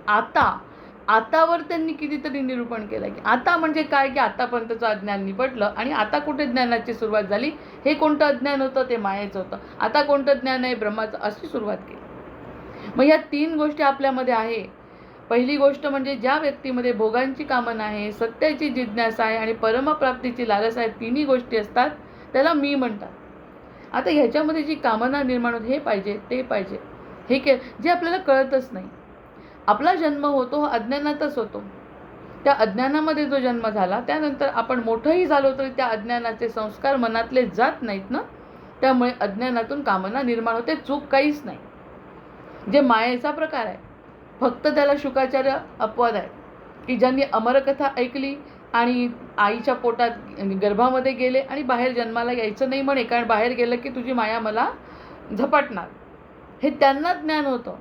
आता आतावर त्यांनी कितीतरी निरूपण केलं की आता म्हणजे काय, की आतापर्यंतचं अज्ञान निपटलं आणि आता कुठे ज्ञानाची सुरुवात झाली. हे कोणतं अज्ञान होतं, ते मायेचं होतं. आता कोणतं ज्ञान आहे, ब्रह्माचं, अशी सुरुवात केली. मग या 3 गोष्टी आपल्यामध्ये आहे. पहिली गोष्ट म्हणजे ज्या व्यक्तीमध्ये भोगांची कामना आहे, सत्याची जिज्ञासा आहे आणि परमप्राप्तीची लालसा आहे, तिन्ही गोष्टी असतात, त्याला मी म्हणतात. आता ह्याच्यामध्ये जी कामना निर्माण होते, हे पाहिजे ते पाहिजे, हे जे आपल्याला कळतच नाही. आपला जन्म होतो अज्ञानातच होतो. त्या अज्ञानामध्ये जो जन्म झाला त्यानंतर आपण मोठंही झालो तरी त्या अज्ञानाचे संस्कार मनातले जात नाहीत ना. त्यामुळे अज्ञानातून कामना निर्माण होते. चूक काहीच नाही. जे मायेचा प्रकार आहे, फक्त त्याला शुकाचार्य अपवाद आहे की ज्यांनी अमरकथा ऐकली आणि आईच्या पोटात गर्भामध्ये गेले आणि बाहेर जन्माला यायचं नाही म्हणे, कारण बाहेर गेलं की तुझी माया मला झपाटणार, हे त्यांना ज्ञान होतं.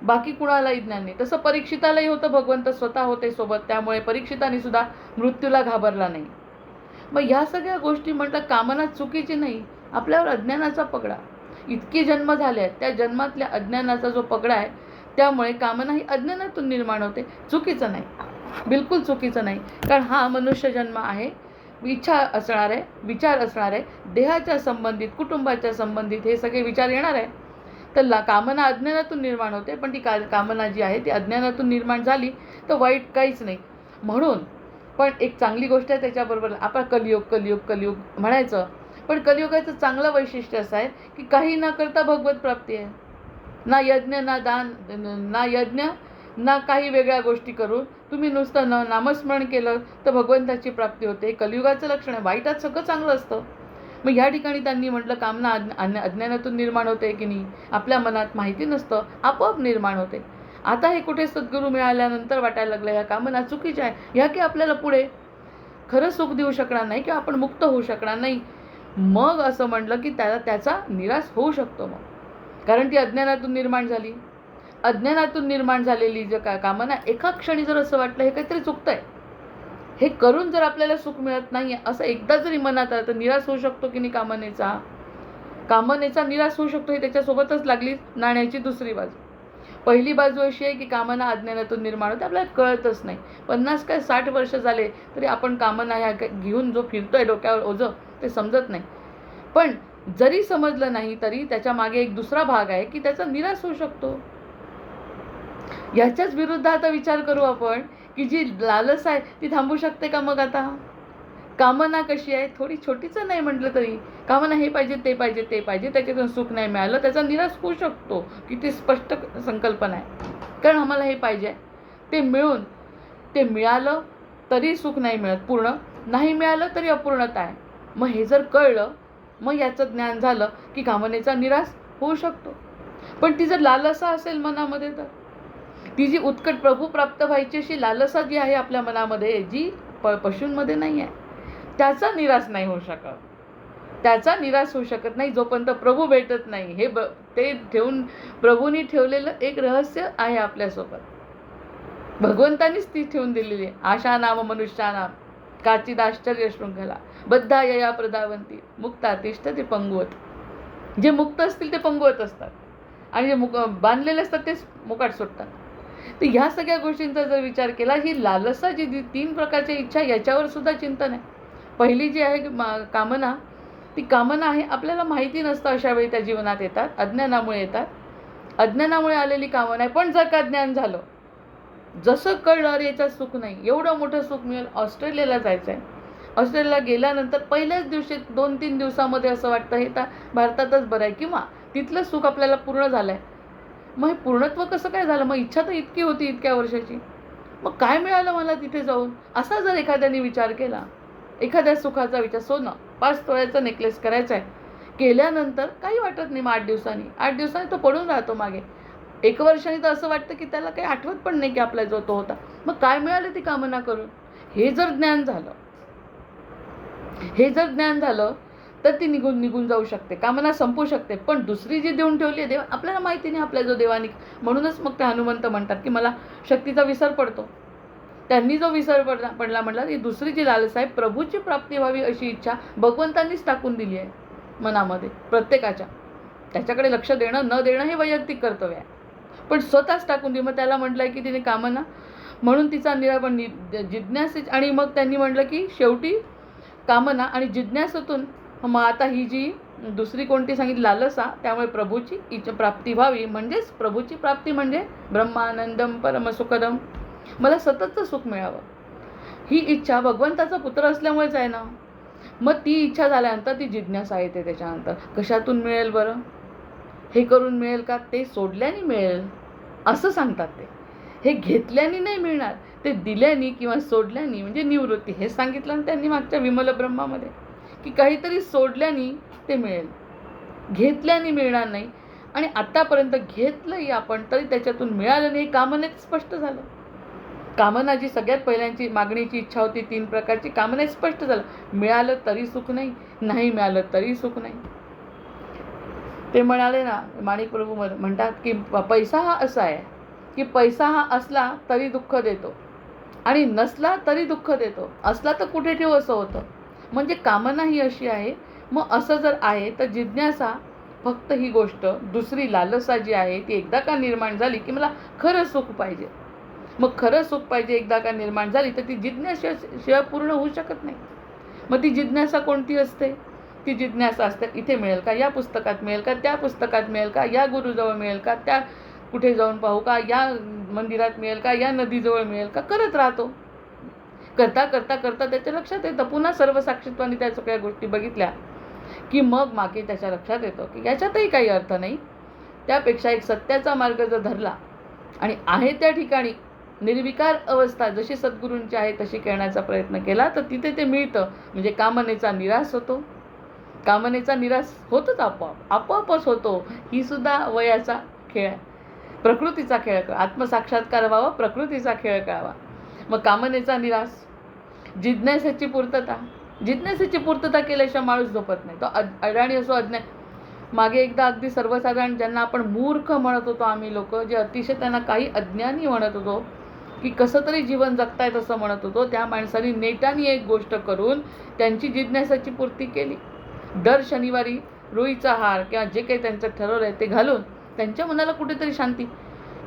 बाकी कुणालाही ज्ञान नाही. तसं परीक्षितालाही होतं. भगवंत स्वतः होते सोबत, त्यामुळे परीक्षिताने सुद्धा मृत्यूला घाबरला नाही. मग ह्या सगळ्या गोष्टी म्हटलं कामना चुकीची नाही, आपल्यावर अज्ञानाचा पगडा. इतके जन्म झाले आहेत, त्या जन्मातल्या अज्ञानाचा जो पगडा आहे, त्यामुळे कामना ही अज्ञानातून निर्माण होते. चुकीचं नाही, बिलकुल चुकीचं नाही. कारण हा मनुष्य जन्म आहे, इच्छा असणार आहे, विचार असणार आहे, देहाच्या संबंधित, कुटुंबाच्या संबंधित हे सगळे विचार येणार आहे. तर कामना अज्ञानातून निर्माण होते, पण ती कामना जी आहे ती अज्ञानातून निर्माण झाली तर वाईट काहीच नाही. म्हणून पण एक चांगली गोष्ट आहे त्याच्याबरोबर, आपण कलियुग कलियुग कलियुग म्हणायचं, पण कलियुगाचं चांगलं वैशिष्ट्य असं आहे की काही न करता भगवत प्राप्ती आहे. ना यज्ञ, ना दान, ना यज्ञ, ना काही वेगळ्या गोष्टी करून तुम्ही नुसतं नामस्मरण केलं तर भगवंताची प्राप्ती होते. कलियुगाचं लक्षण आहे. वाईटात सगळं चांगलं असतं. मग ह्या ठिकाणी त्यांनी म्हटलं कामना अज्ञानातून निर्माण होते की नाही, आपल्या मनात माहिती नसतं, आपोआप निर्माण होते. आता हे कुठे सद्गुरू मिळाल्यानंतर वाटायला लागलं ह्या कामना चुकीच्या आहे, ह्या की आपल्याला पुढे खरं सुख देऊ शकणार नाही किंवा आपण मुक्त होऊ शकणार नाही. मग असं म्हटलं की त्याचा निराश होऊ शकतो मग, कारण ती अज्ञानातून निर्माण झाली. अज्ञानातून निर्माण झालेली जी कामना, एका क्षणी जर असं वाटलं हे काहीतरी चुकतंय, हे करून जर आपल्याला सुख मिळत नाही असं एकदा जरी मनात आलं तर निराश होऊ शकतो की नाही. कामनेचा निराश होऊ शकतो. हे त्याच्यासोबतच लागली नाण्याची दुसरी बाजू. पहिली बाजू अशी आहे की कामना अज्ञानातून निर्माण होते, आपल्याला कळतच नाही. 50 काय 60 वर्ष झाले तरी आपण कामना ह्या घेऊन जो फिरतोय डोक्यावर ओझं, ते समजत नाही. पण जरी समजलं नाही तरी त्याच्या मागे एक दुसरा भाग आहे की त्याचा निराश होऊ शकतो. याच्याच विरुद्ध आता विचार करू आपण की जी लालसा आहे ती थांबू शकते का? मग आता कामना कशी आहे, थोडी छोटीचं नाही म्हटलं तरी, कामना हे पाहिजे ते पाहिजे ते पाहिजे, त्याच्यातून सुख नाही मिळालं त्याचा निराश होऊ शकतो. किती स्पष्ट संकल्पना आहे. कारण आम्हाला हे पाहिजे, ते मिळालं तरी सुख नाही मिळत, पूर्ण नाही मिळालं तरी अपूर्णता आहे. मग हे जर कळलं, मग याचं ज्ञान झालं की कामनेचा निराश होऊ शकतो. पण ती जर लालसा असेल मनामध्ये, तर ती जी उत्कट प्रभू प्राप्त व्हायची अशी लालसा जी आहे आपल्या मनामध्ये, जी पशूंमध्ये नाही आहे, त्याचा निराश नाही होऊ शकत. त्याचा निराश होऊ शकत नाही जोपर्यंत प्रभू भेटत नाही. हे ते ठेवून प्रभूंनी ठेवलेलं एक रहस्य आहे आपल्यासोबत. भगवंतानीच ती ठेवून दिलेली आहे. आशा नाम मनुष्यानाम काचिद आश्चर्य शृंखला बद्धा यया प्रदावंती मुक्ता तिष्ठती पंगुवत. जे मुक्त असतील ते पंगुवत असतात आणि जे बांधलेले असतात तेच मुकाट सुटतात. तर ह्या सगळ्या गोष्टींचा जर विचार केला, ही लालसा जी 3 प्रकारच्या इच्छा, याच्यावर सुद्धा चिंतन आहे. पहिली जी आहे कामना, ती कामना आहे आपल्याला माहिती नसतं, अशा वेळी त्या जीवनात येतात, अज्ञानामुळे येतात. अज्ञानामुळे आलेली कामना आहे. पण जर का ज्ञान झालं, जसं कळलं अरे याचं सुख नाही, एवढं मोठं सुख मिळेल, ऑस्ट्रेलियाला जायचं आहे, ऑस्ट्रेलियाला गेल्यानंतर पहिल्याच दिवशी 2-3 दिवसामध्ये असं वाटतं हे तर भारतातच बरं आहे, किंवा तिथलं सुख आपल्याला पूर्ण झालं आहे. मग हे पूर्णत्व कसं काय झालं? मग इच्छा तर इतकी होती इतक्या वर्षाची, मग काय मिळालं मला तिथे जाऊन? असा जर एखाद्याने विचार केला, एखाद्या सुखाचा विचार, सोनं 5 तोळ्याचा नेकलेस करायचा आहे, केल्यानंतर काही वाटत नाही. मग 8 दिवसांनी तो पडून राहतो मागे. 1 वर्षाने तर असं वाटतं की त्याला काही आठवत पण नाही की आपला जो तो होता. मग काय मिळालं ती कामना करून? हे जर ज्ञान झालं तर ती निघून जाऊ शकते, कामना संपू शकते. पण दुसरी जी देऊन ठेवली आहे देव, आपल्याला माहिती नाही आपल्या जो देवानी. म्हणूनच मग ते हनुमंत म्हणतात की मला शक्तीचा विसर पडतो. त्यांनी जो विसर पडला म्हटला, की दुसरी जी लालसा आहे, प्रभूची प्राप्ती व्हावी अशी इच्छा भगवंतांनीच टाकून दिली आहे मनामध्ये प्रत्येकाच्या. त्याच्याकडे लक्ष देणं न देणं हे वैयक्तिक कर्तव्य आहे, पण स्वतःच टाकून दिली. मग त्याला म्हटलंय की तिने कामना म्हणून तिचा निराकरण जिज्ञासेच. आणि मग त्यांनी म्हटलं की शेवटी कामना आणि जिज्ञासेतून मग आता ही जी दुसरी कोणती सांगितली लालसा, त्यामुळे प्रभूची प्राप्ती व्हावी. म्हणजेच प्रभूची प्राप्ती म्हणजे ब्रह्मानंदम परमसुखदम, मला सततचं सुख मिळावं, ही इच्छा भगवंताचा पुत्र असल्यामुळेच आहे ना. मग ती इच्छा झाल्यानंतर ती जिज्ञासा येते. त्याच्यानंतर कशातून मिळेल बरं, हे करून मिळेल का, ते सोडल्याने मिळेल असं सांगतात ते. हे घेतल्याने नाही मिळणार, ते दिल्याने किंवा सोडल्याने म्हणजे निवृत्ती. हे सांगितलं ना त्यांनी मागच्या विमल ब्रह्मामध्ये, की काहीतरी सोडल्याने ते मिळेल, घेतल्याने मिळणार नाही. आणि आतापर्यंत घेतलंही आपण तरी त्याच्यातून मिळालं नाही, कामनेत स्पष्ट झालं. कामना जी सगळ्यात पहिल्यांची मागणीची इच्छा होती, 3 प्रकारची, कामनेत स्पष्ट झालं. मिळालं तरी सुख नाही, नाही मिळालं तरी सुख नाही. ते म्हणाले ना, माणिक प्रभू म्हणतात की पैसा हा असा आहे की पैसा हा असला तरी दुःख देतो आणि नसला तरी दुःख देतो, असला तर कुठे ठेवू असं होतं. म्हणजे कामना ही अशी आहे. मग असं जर आहे तर जिज्ञासा फक्त ही गोष्ट, दुसरी लालसा जी आहे ती एकदा का निर्माण झाली की मला खरं सुख पाहिजे. मग खरं सुख पाहिजे एकदा का निर्माण झाली तर ती जिज्ञासेशिवाय पूर्ण होऊ शकत नाही. मग ती जिज्ञासा कोणती असते, ती जिज्ञासा असते इथे मिळेल का, या पुस्तकात मिळेल का, त्या पुस्तकात मिळेल का, या गुरुजवळ मिळेल का, त्या कुठे जाऊन पाहू का, या मंदिरात मिळेल का, या नदीजवळ मिळेल का, करत राहतो. करता करता करता त्याच्या लक्षात येतं. पुन्हा सर्व साक्षीत्वाने त्या सगळ्या गोष्टी बघितल्या की मग मागे त्याच्या लक्षात येतं की याच्यातही काही अर्थ नाही. त्यापेक्षा एक सत्याचा मार्ग जर धरला आणि आहे त्या ठिकाणी निर्विकार अवस्था जशी सद्गुरूंची आहे तशी करण्याचा प्रयत्न केला तर तिथे ते मिळतं. म्हणजे कामनेचा निराश होतो. कामनेचा निराश होतोच, आपोआपच होतो. ही सुद्धा वयाचा खेळ आहे, प्रकृतीचा खेळ. आत्मसाक्षात्कार व्हावा, प्रकृतीचा खेळ कळावा. मग कामनेचा निराश, जिज्ञासेची पूर्तता. जिज्ञासेची पूर्तता केल्याशिवाय माणूस झोपत नाही. तो अडाणी असो अज्ञान. मागे एकदा अगदी सर्वसाधारण ज्यांना आपण मूर्ख म्हणत होतो आम्ही लोक, जे अतिशय त्यांना काही अज्ञानी म्हणत होतो की कसं तरी जीवन जगतायत असं म्हणत होतो, त्या माणसांनी नेटाने एक गोष्ट करून त्यांची जिज्ञासाची पूर्ती केली. दर शनिवारी रुईचा हार किंवा जे काही त्यांचं ठरवलं आहे ते घालून त्यांच्या मनाला कुठेतरी शांती.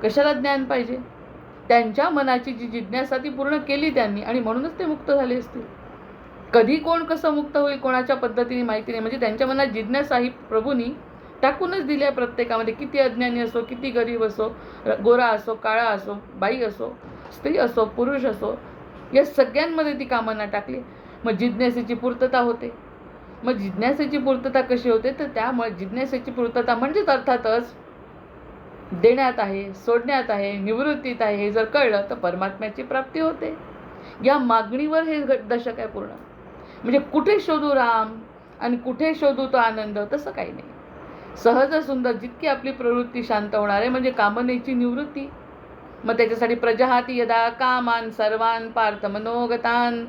कशाला ज्ञान पाहिजे, त्यांच्या मनाची जी जिज्ञासा ती पूर्ण केली त्यांनी आणि म्हणूनच ते मुक्त झाले असतील. कधी कोण कसं मुक्त होईल कोणाच्या पद्धतीने माहिती नाही. म्हणजे त्यांच्या मनात जिज्ञासा ही प्रभूंनी टाकूनच दिली आहे प्रत्येकामध्ये. किती अज्ञानी असो, किती गरीब असो, गोरा असो, काळा असो, बाई असो, स्त्री असो, पुरुष असो, या सगळ्यांमध्ये ती कामना टाकली. मग जिज्ञासेची पूर्तता होते. मग जिज्ञासेची पूर्तता कशी होते तर त्यामुळे जिज्ञासेची पूर्तता म्हणजेच अर्थातच देण्यात आहे, सोडण्यात आहे, निवृत्तीत आहे. हे जर कळलं तर परमात्म्याची प्राप्ती होते. या मागणीवर हे दशक आहे पूर्ण. म्हणजे कुठे शोधू राम आणि कुठे शोधू तो आनंद, तसं काही नाही. सहज सुंदर जितकी आपली प्रवृत्ती शांत होणार आहे म्हणजे कामनेची निवृत्ती. मग त्याच्यासाठी प्रजहाती यदा कामान सर्वान पार्थ मनोगतान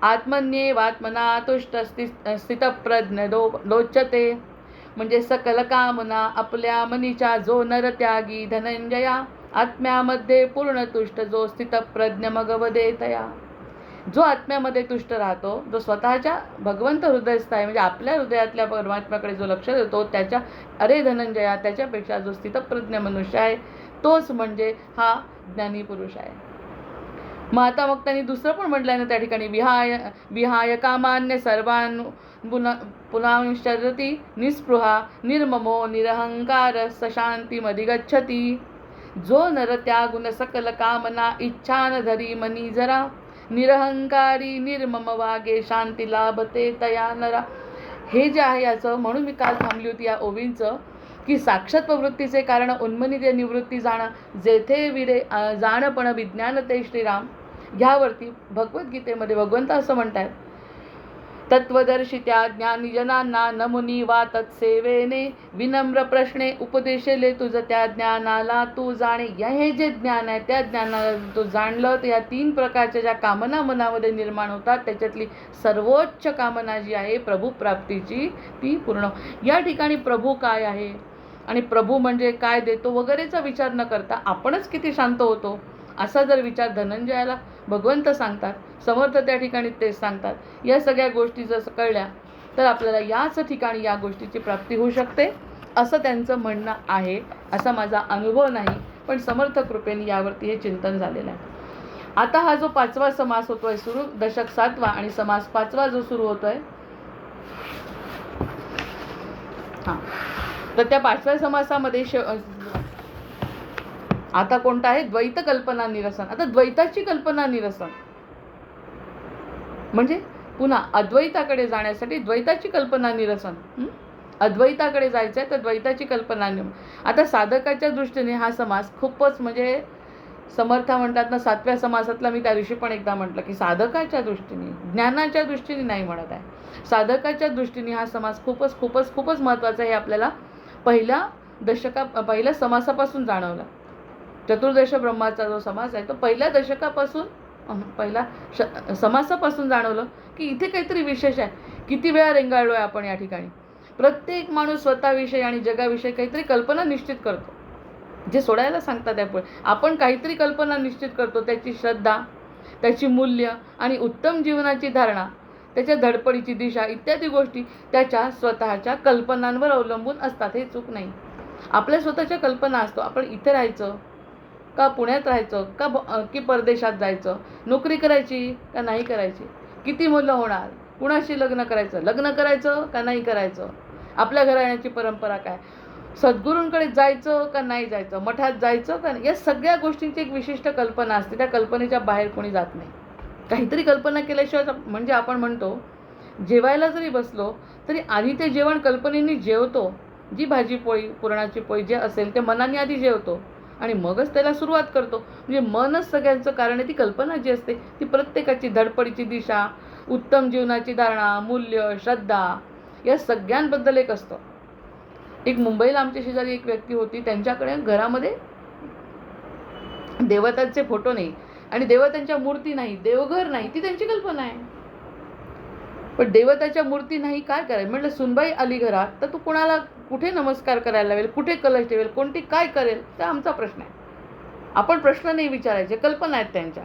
आत्मन्येवात्मना तुष्ट स्थितप्रज्ञ लोचते. म्हणजे सकल कामना आपल्या मनीच्या जो नर त्यागी धनंजया आत्म्यामध्ये पूर्ण तुष्ट जो स्थितप्रज्ञ मग वदेतया. जो आत्म्यामध्ये तुष्ट राहतो, जो स्वतःच्या भगवंत हृदयस्थ आहे म्हणजे आपल्या हृदयातल्या परमात्म्याकडे जो लक्ष देतो, त्याच्या अरे धनंजया त्याच्यापेक्षा जो स्थितप्रज्ञ मनुष्य आहे तोच म्हणजे हा ज्ञानी पुरुष आहे. मग आता मग त्यांनी दुसरं पण म्हटलं आहे ना त्या ठिकाणी, विहाय कामान्य सर्वान पुनश्चरती निस्पृहा निर्ममो निरहंकार सशांतीमधिगच्छति. जो नर त्यागुण सकल कामना इच्छान धरी मनी जरा निरहंकारी निर्मम वागे शांती लाभते तया नरा. हे जे आहे याचं म्हणून मी काल थांबली होती या ओवींचं की साक्षात प्रवृत्तीचे कारण उन्मनी ते निवृत्ती जाणं, जेथे विरे जाणपण विज्ञान ते श्रीराम. ह्यावरती भगवद्गीतेमध्ये भगवंत असं म्हणतात, तत्वदर्शी त्या ज्ञानीजनांना नमुनी वा तत्सेवेने विनम्र प्रश्ने उपदेशले तुझ त्या ज्ञानाला तू जाणे. या हे जे ज्ञान आहे त्या ज्ञानाला तू जाणलं तर या 3 प्रकारच्या ज्या कामना मनामध्ये निर्माण होतात त्याच्यातली सर्वोच्च कामना जी आहे प्रभू प्राप्तीची ती पूर्ण. या ठिकाणी प्रभू काय आहे आणि प्रभू म्हणजे काय देतो वगैरेचा विचार न करता आपणच किती शांत होतो असा जर विचार धनंजयाला भगवंत सांगतात, समर्थ त्या ठिकाणी तेच सांगतात. या सगळ्या गोष्टी जर कळल्या तर आपल्याला याच ठिकाणी या गोष्टीची प्राप्ती होऊ शकते असं त्यांचं म्हणणं आहे. असा माझा अनुभव नाही, पण समर्थ कृपेने यावरती हे चिंतन झालेलं आहे. आता हा जो 5वा समास होतोय सुरू, दशक 7वा आणि समास 5वा जो सुरू होतोय, तर त्या 5व्या समासामध्ये आता कोणता आहे? द्वैत कल्पना निरसन. आता द्वैताची कल्पना निरसन म्हणजे पुन्हा अद्वैताकडे जाण्यासाठी द्वैताची कल्पना निरसन. अद्वैताकडे जायचं आहे तर द्वैताची कल्पना. आता साधकाच्या दृष्टीने हा समास खूपच म्हणजे समर्थ म्हणतात ना, 7व्या समासातला मी त्या दिवशी पण एकदा म्हटलं की साधकाच्या दृष्टीने, ज्ञानाच्या दृष्टीने नाही म्हणत आहे, साधकाच्या दृष्टीने हा समास खूपच खूपच खूपच महत्त्वाचा आहे. हे आपल्याला पहिल्या समासापासून जाणवलं. चतुर्दश ब्रह्माचा जो समास आहे तो पहिल्या दशकापासून, पहिल्या समासापासून जाणवलं की इथे काहीतरी विशेष आहे. किती वेळा रेंगाळलो आहे आपण या ठिकाणी. प्रत्येक माणूस स्वतःविषयी आणि जगाविषयी काहीतरी कल्पना निश्चित करतो, जे सोडायला सांगतात त्यापुढे. आपण काहीतरी कल्पना निश्चित करतो, त्याची श्रद्धा, त्याची मूल्य आणि उत्तम जीवनाची धारणा, त्याच्या धडपडीची दिशा इत्यादी गोष्टी त्याच्या स्वतःच्या कल्पनांवर अवलंबून असतात. हे चूक नाही. आपल्या स्वतःच्या कल्पना असतो. आपण इथे राहायचं का, पुण्यात राहायचं का, की परदेशात जायचं, नोकरी करायची का नाही करायची, किती मुलं होणार, कुणाशी लग्न करायचं का नाही करायचं, आपल्या घराण्याची परंपरा काय, सद्गुरूंकडे जायचं का नाही जायचं, मठात जायचं का नाही, या सगळ्या गोष्टींची एक विशिष्ट कल्पना असते. त्या कल्पनेच्या बाहेर कोणी जात नाही. काहीतरी कल्पना केल्याशिवाय, म्हणजे आपण म्हणतो जेवायला जरी बसलो तरी आधी ते जेवण कल्पनेने जेवतो. जी भाजी पोळी, पुरणाची पोळी जे असेल ते मनाने आधी जेवतो आणि मगच त्याला सुरुवात करतो. म्हणजे मनच सगळ्यांचं कारण आहे. ती कल्पना जी असते ती प्रत्येकाची धडपडीची दिशा, उत्तम जीवनाची धारणा, मूल्य, श्रद्धा या सगळ्यांबद्दल एक असतं. एक मुंबईला आमच्या शेजारी एक व्यक्ती होती, त्यांच्याकडे घरामध्ये देवतांचे फोटो नाही आणि देवतांच्या मूर्ती नाही, देवघर नाही, ती त्यांची कल्पना आहे. पण देवताच्या मूर्ती नाही, काय करायचं. म्हटलं सुनबाई आली घरात तर तू कोणाला कुठे नमस्कार करायला लावेल, कुठे कलश ठेवेल, कोणती काय करेल, तर आमचा प्रश्न आहे. आपण प्रश्न नाही विचारायचे, कल्पना आहेत त्यांच्या.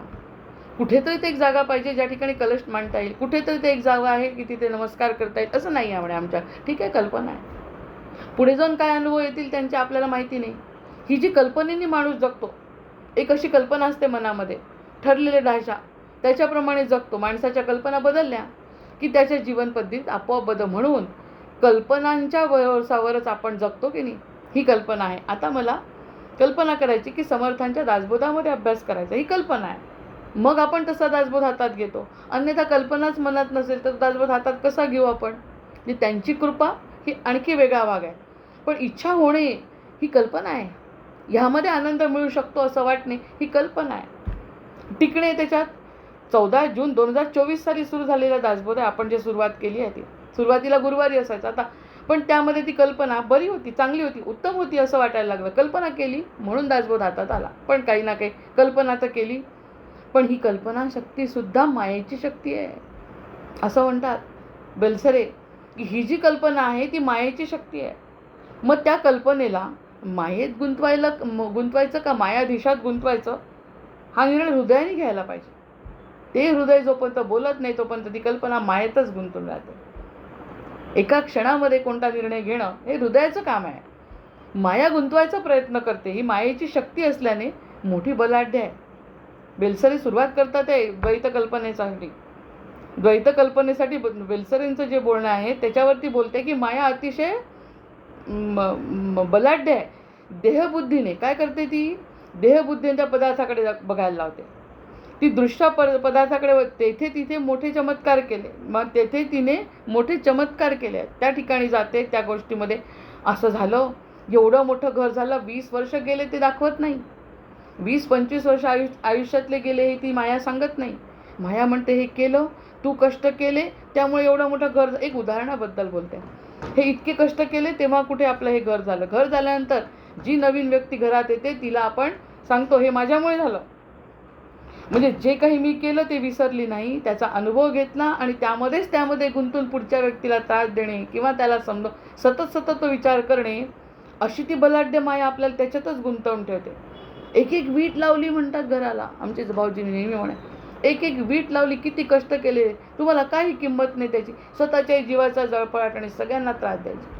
कुठेतरी ते एक जागा पाहिजे ज्या ठिकाणी कलश मांडता येईल, कुठेतरी ते एक जागा आहे की तिथे नमस्कार करता येईल, असं नाही आहे म्हणे आमच्या. ठीक आहे, कल्पना आहे. पुढे जाऊन काय अनुभव येतील त्यांचे आपल्याला माहिती नाही. ही जी कल्पनेने माणूस जगतो, एक अशी कल्पना असते मनामध्ये, ठरलेले ढाचा, त्याच्याप्रमाणे जगतो. माणसाच्या कल्पना बदलल्या की त्याच्या जीवन पद्धतीत आपोआप बदल. म्हणून कल्पनांच्या भरोसावरच आपण जगतो की नाही, ही कल्पना आहे. आता मला कल्पना करायची की समर्थांच्या दासबोधामध्ये अभ्यास करायचा, ही कल्पना आहे. मग आपण तसा दासबोध हातात घेतो. अन्यथा कल्पनाच मनात नसेल तर दासबोध हातात कसा घेऊ आपण. त्यांची कृपा ही आणखी वेगळा भाग आहे. पण इच्छा होणे ही कल्पना आहे. ह्यामध्ये आनंद मिळू शकतो असं वाटणे ही कल्पना आहे. टिकणे त्याच्यात 14 जून 2024 साली सुरू झालेला दासबोध आहे. आपण जे सुरुवात केली आहे ती सुरुवातीला गुरुवारी असायचं. आता पण त्यामध्ये ती कल्पना बरी होती, चांगली होती, उत्तम होती असं वाटायला लागलं. कल्पना केली म्हणून दासबोध हातात आला. पण काही ना काही कल्पना तर केली. पण ही कल्पना शक्तीसुद्धा मायेची शक्ती आहे असं म्हणतात बेलसरे, की ही जी कल्पना आहे ती मायेची शक्ती आहे. मग त्या कल्पनेला मायेत गुंतवायचं का मायाधीशात गुंतवायचं, हा निर्णय हृदयाने घ्यायला पाहिजे. ते हृदय जोपर्यंत बोलत नाही तोपर्यंत ती कल्पना मायेतच गुंतून राहते. एका क्षणामध्ये कोणता निर्णय घेणं हे हृदयाचं काम आहे. माया गुंतवायचा प्रयत्न करते, ही मायेची शक्ती असल्याने मोठी बलाढ्य आहे. बेलसरे सुरुवात करतात आहे द्वैत कल्पनेसाठी. द्वैत कल्पनेसाठी बेलसरेंचं जे बोलणं आहे त्याच्यावरती बोलते की माया अतिशय बलाढ्य आहे. देहबुद्धीने काय करते, ती देहबुद्धीने त्या पदार्थाकडे बघायला लावते. ती दृश्य पदार्थाकडे तेथे तिथे मोठे चमत्कार केले. मग तेथे तिने मोठे चमत्कार केले. त्या ठिकाणी जाते, त्या गोष्टीमध्ये असं झालं, एवढं मोठं घर झालं, 20 वर्ष गेले ते दाखवत नाही. 20-25 वर्ष आयुष्यातले गेले हे ती माया सांगत नाही. माया म्हणते हे केलं, तू कष्ट केले त्यामुळे एवढं मोठं घर. एक उदाहरणाबद्दल बोलते. हे इतके कष्ट केले तेव्हा कुठे आपलं हे घर झालं. घर झाल्यानंतर जी नवीन व्यक्ती घरात येते तिला आपण सांगतो हे माझ्यामुळे झालं. म्हणजे जे काही मी केलं ते विसरली नाही, त्याचा अनुभव घेतला आणि त्यामध्ये गुंतून पुढच्या व्यक्तीला त्रास देणे किंवा त्याला सतत तो विचार करणे, अशी ती बलाढ्य माया आपल्याला त्याच्यातच गुंतवून ठेवते. एक एक वीट लावली म्हणतात घराला. आमचे भाऊजीने नेहमी म्हणे, एक एक वीट लावली, किती कष्ट केले, तुम्हाला काही किंमत नाही त्याची. स्वतःच्या जीवाचा जळफळाट आणि सगळ्यांना त्रास द्यायचा.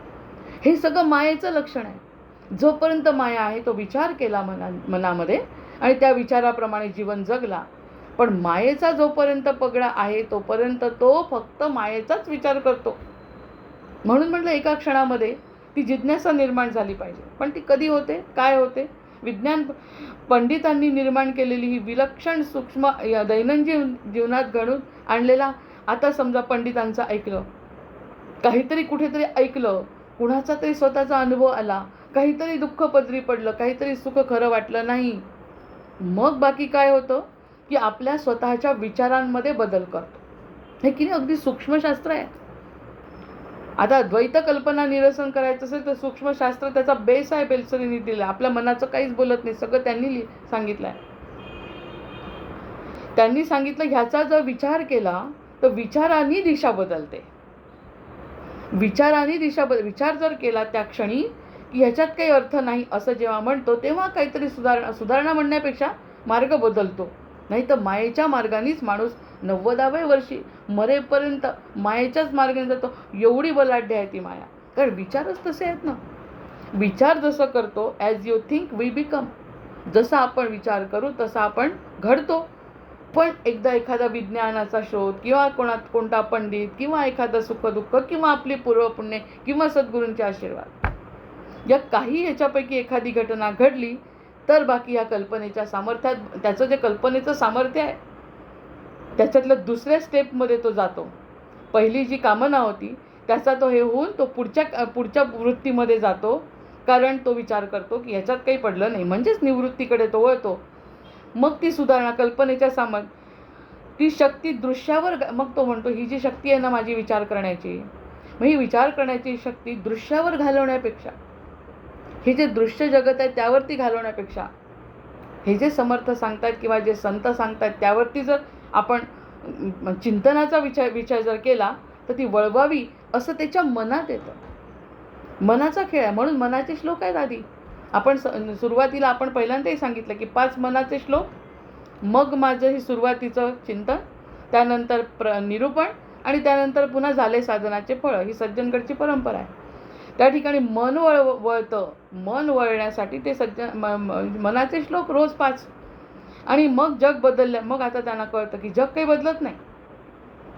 हे सगळं मायेचं लक्षण आहे. जोपर्यंत माया आहे तो विचार केला मनामध्ये आणि त्या विचाराप्रमाणे जीवन जगला पण मायेचा जोपर्यंत पगडा आहे तोपर्यंत तो फक्त मायेचाच विचार करतो. म्हणून म्हटलं एका क्षणामध्ये ती जिज्ञासा निर्माण झाली पाहिजे. पण ती कधी होते, काय होते? विज्ञान पंडितांनी निर्माण केलेली ही विलक्षण सूक्ष्म दैनंदिन जीवनात घडून आणलेला. आता समजा पंडितांचं ऐकलं, काहीतरी कुठेतरी ऐकलं, कुणाचा तरी स्वतःचा अनुभव आला, काहीतरी दुःख पदरी पडलं, काहीतरी सुख खरं वाटलं नाही, मग बाकी काय होतं की आपल्या स्वतःच्या विचारांमध्ये बदल करतो. हे की नाही, अगदी सूक्ष्मशास्त्र आहे. आता द्वैत कल्पना निरसन करायचं असेल तर सूक्ष्मशास्त्र त्याचा बेस आहे. बेलसरीने दिला. आपल्या मनाचं काहीच बोलत नाही, सगळं त्यांनी सांगितलं आहे. त्यांनी सांगितलं ह्याचा जर विचार केला तर विचारांनी दिशा बदलते. विचार जर केला त्या क्षणी की ह्याच्यात काही अर्थ नाही असं जेव्हा म्हणतो तेव्हा काहीतरी सुधारणा म्हणण्यापेक्षा मार्ग बदलतो. नाही तर मायेच्या मार्गानेच माणूस 90व्या वर्षी मरेपर्यंत मायेच्याच मार्गाने जातो. एवढी बलाढ्य आहे ती माया. कारण विचारच तसे आहेत ना. विचार जसं करतो, as you think we become. जसा आपण विचार करू तसा आपण घडतो. पण एकदा एखादा विज्ञानाचा शोध किंवा कोणता पंडित किंवा एखादं सुखदुःख किंवा आपली पूर्वपुण्य किंवा सद्गुरूंचे आशीर्वाद, या काही याच्यापैकी एखादी घटना घडली तर बाकी या कल्पनेच्या सामर्थ्यात, त्याचं जे कल्पनेचं सामर्थ्य आहे त्याच्यातलं दुसऱ्या स्टेपमध्ये तो जातो. पहिली जी कामना होती त्याचा तो हे होऊन तो पुढच्या वृत्तीमध्ये जातो. कारण तो विचार करतो की ह्याच्यात काही पडलं नाही, म्हणजेच निवृत्तीकडे तो वळतो. मग ती सुधारणा कल्पनेच्या ती शक्ती दृश्यावर, मग तो म्हणतो ही जी शक्ती आहे ना माझी विचार करण्याची, मग ही विचार करण्याची शक्ती दृश्यावर घालवण्यापेक्षा, हे जे दृश्य जगत आहे त्यावरती घालवण्यापेक्षा, हे जे समर्थ सांगतात किंवा जे संत सांगतात त्यावरती जर आपण चिंतनाचा विचार जर केला तर ती वळवावी असं त्याच्या मनात येतं. मनाचा खेळ आहे. म्हणून मनाचे श्लोक आहेत. आधी आपण सुरुवातीला आपण पहिल्यांदाही सांगितलं की 5 मनाचे श्लोक, मग माझं हे सुरुवातीचं चिंतन, त्यानंतर निरूपण आणि त्यानंतर पुन्हा झाले साधनाचे फळ. ही सज्जनगडची परंपरा आहे. त्या ठिकाणी मन वळतं. मन वळण्यासाठी ते मनाचे श्लोक रोज 5. आणि मग जग बदललं. मग आता त्यांना कळतं की जग काही बदलत नाही.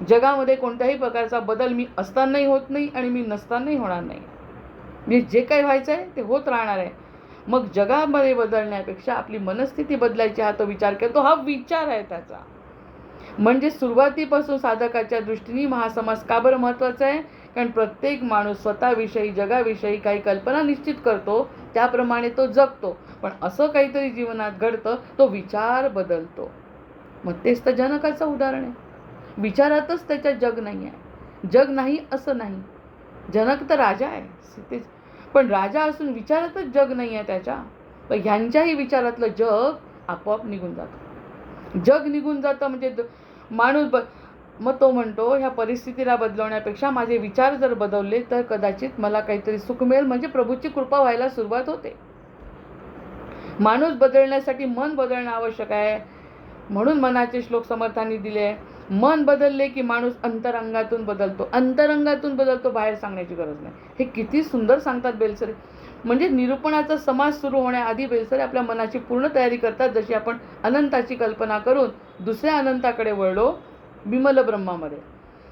जगामध्ये कोणत्याही प्रकारचा बदल मी असतानाही होत नाही आणि मी नसतानाही होणार नाही. मी जे काही व्हायचं आहे ते होत राहणार आहे. मग जगामध्ये बदलण्यापेक्षा आपली मनस्थिती बदलायची हा तो विचार करतो. हा विचार आहे त्याचा. म्हणजे सुरुवातीपासून साधकाच्या दृष्टीने महासमास का बरं महत्त्वाचा आहे? कारण प्रत्येक माणूस स्वतःविषयी, जगाविषयी काही कल्पना निश्चित करतो, त्याप्रमाणे तो जगतो. पण असं काहीतरी जीवनात घडतं, तो विचार बदलतो. मग तेच तर जनकाचं उदाहरण आहे. विचारातच त्याच्यात जग नाही आहे. जग नाही असं नाही. जनक तर राजा आहे, पण राजा असून विचारातच जग नाही आहे त्याच्या. पण ह्यांच्याही विचारातलं जग आपोआप निघून जातं. जग निघून जातं म्हणजे माणूस मग तो म्हणतो ह्या परिस्थितीला बदलवण्यापेक्षा माझे विचार जर बदलले तर कदाचित मला काहीतरी सुख मिळेल. म्हणजे प्रभूची कृपा व्हायला सुरुवात होते. माणूस बदलण्यासाठी मन बदलणं आवश्यक आहे. म्हणून मनाचे श्लोक समर्थांनी दिले. मन बदलले की माणूस अंतरंगातून बदलतो. अंतरंगातून बदलतो, बाहेर सांगण्याची गरज नाही. हे किती सुंदर सांगतात बेलसरे. म्हणजे निरूपणाचा समाज सुरू होण्याआधी बेलसरे आपल्या मनाची पूर्ण तयारी करतात. जशी आपण अनंताची कल्पना करून दुसऱ्या अनंताकडे वळलो विमल ब्रह्मामध्ये.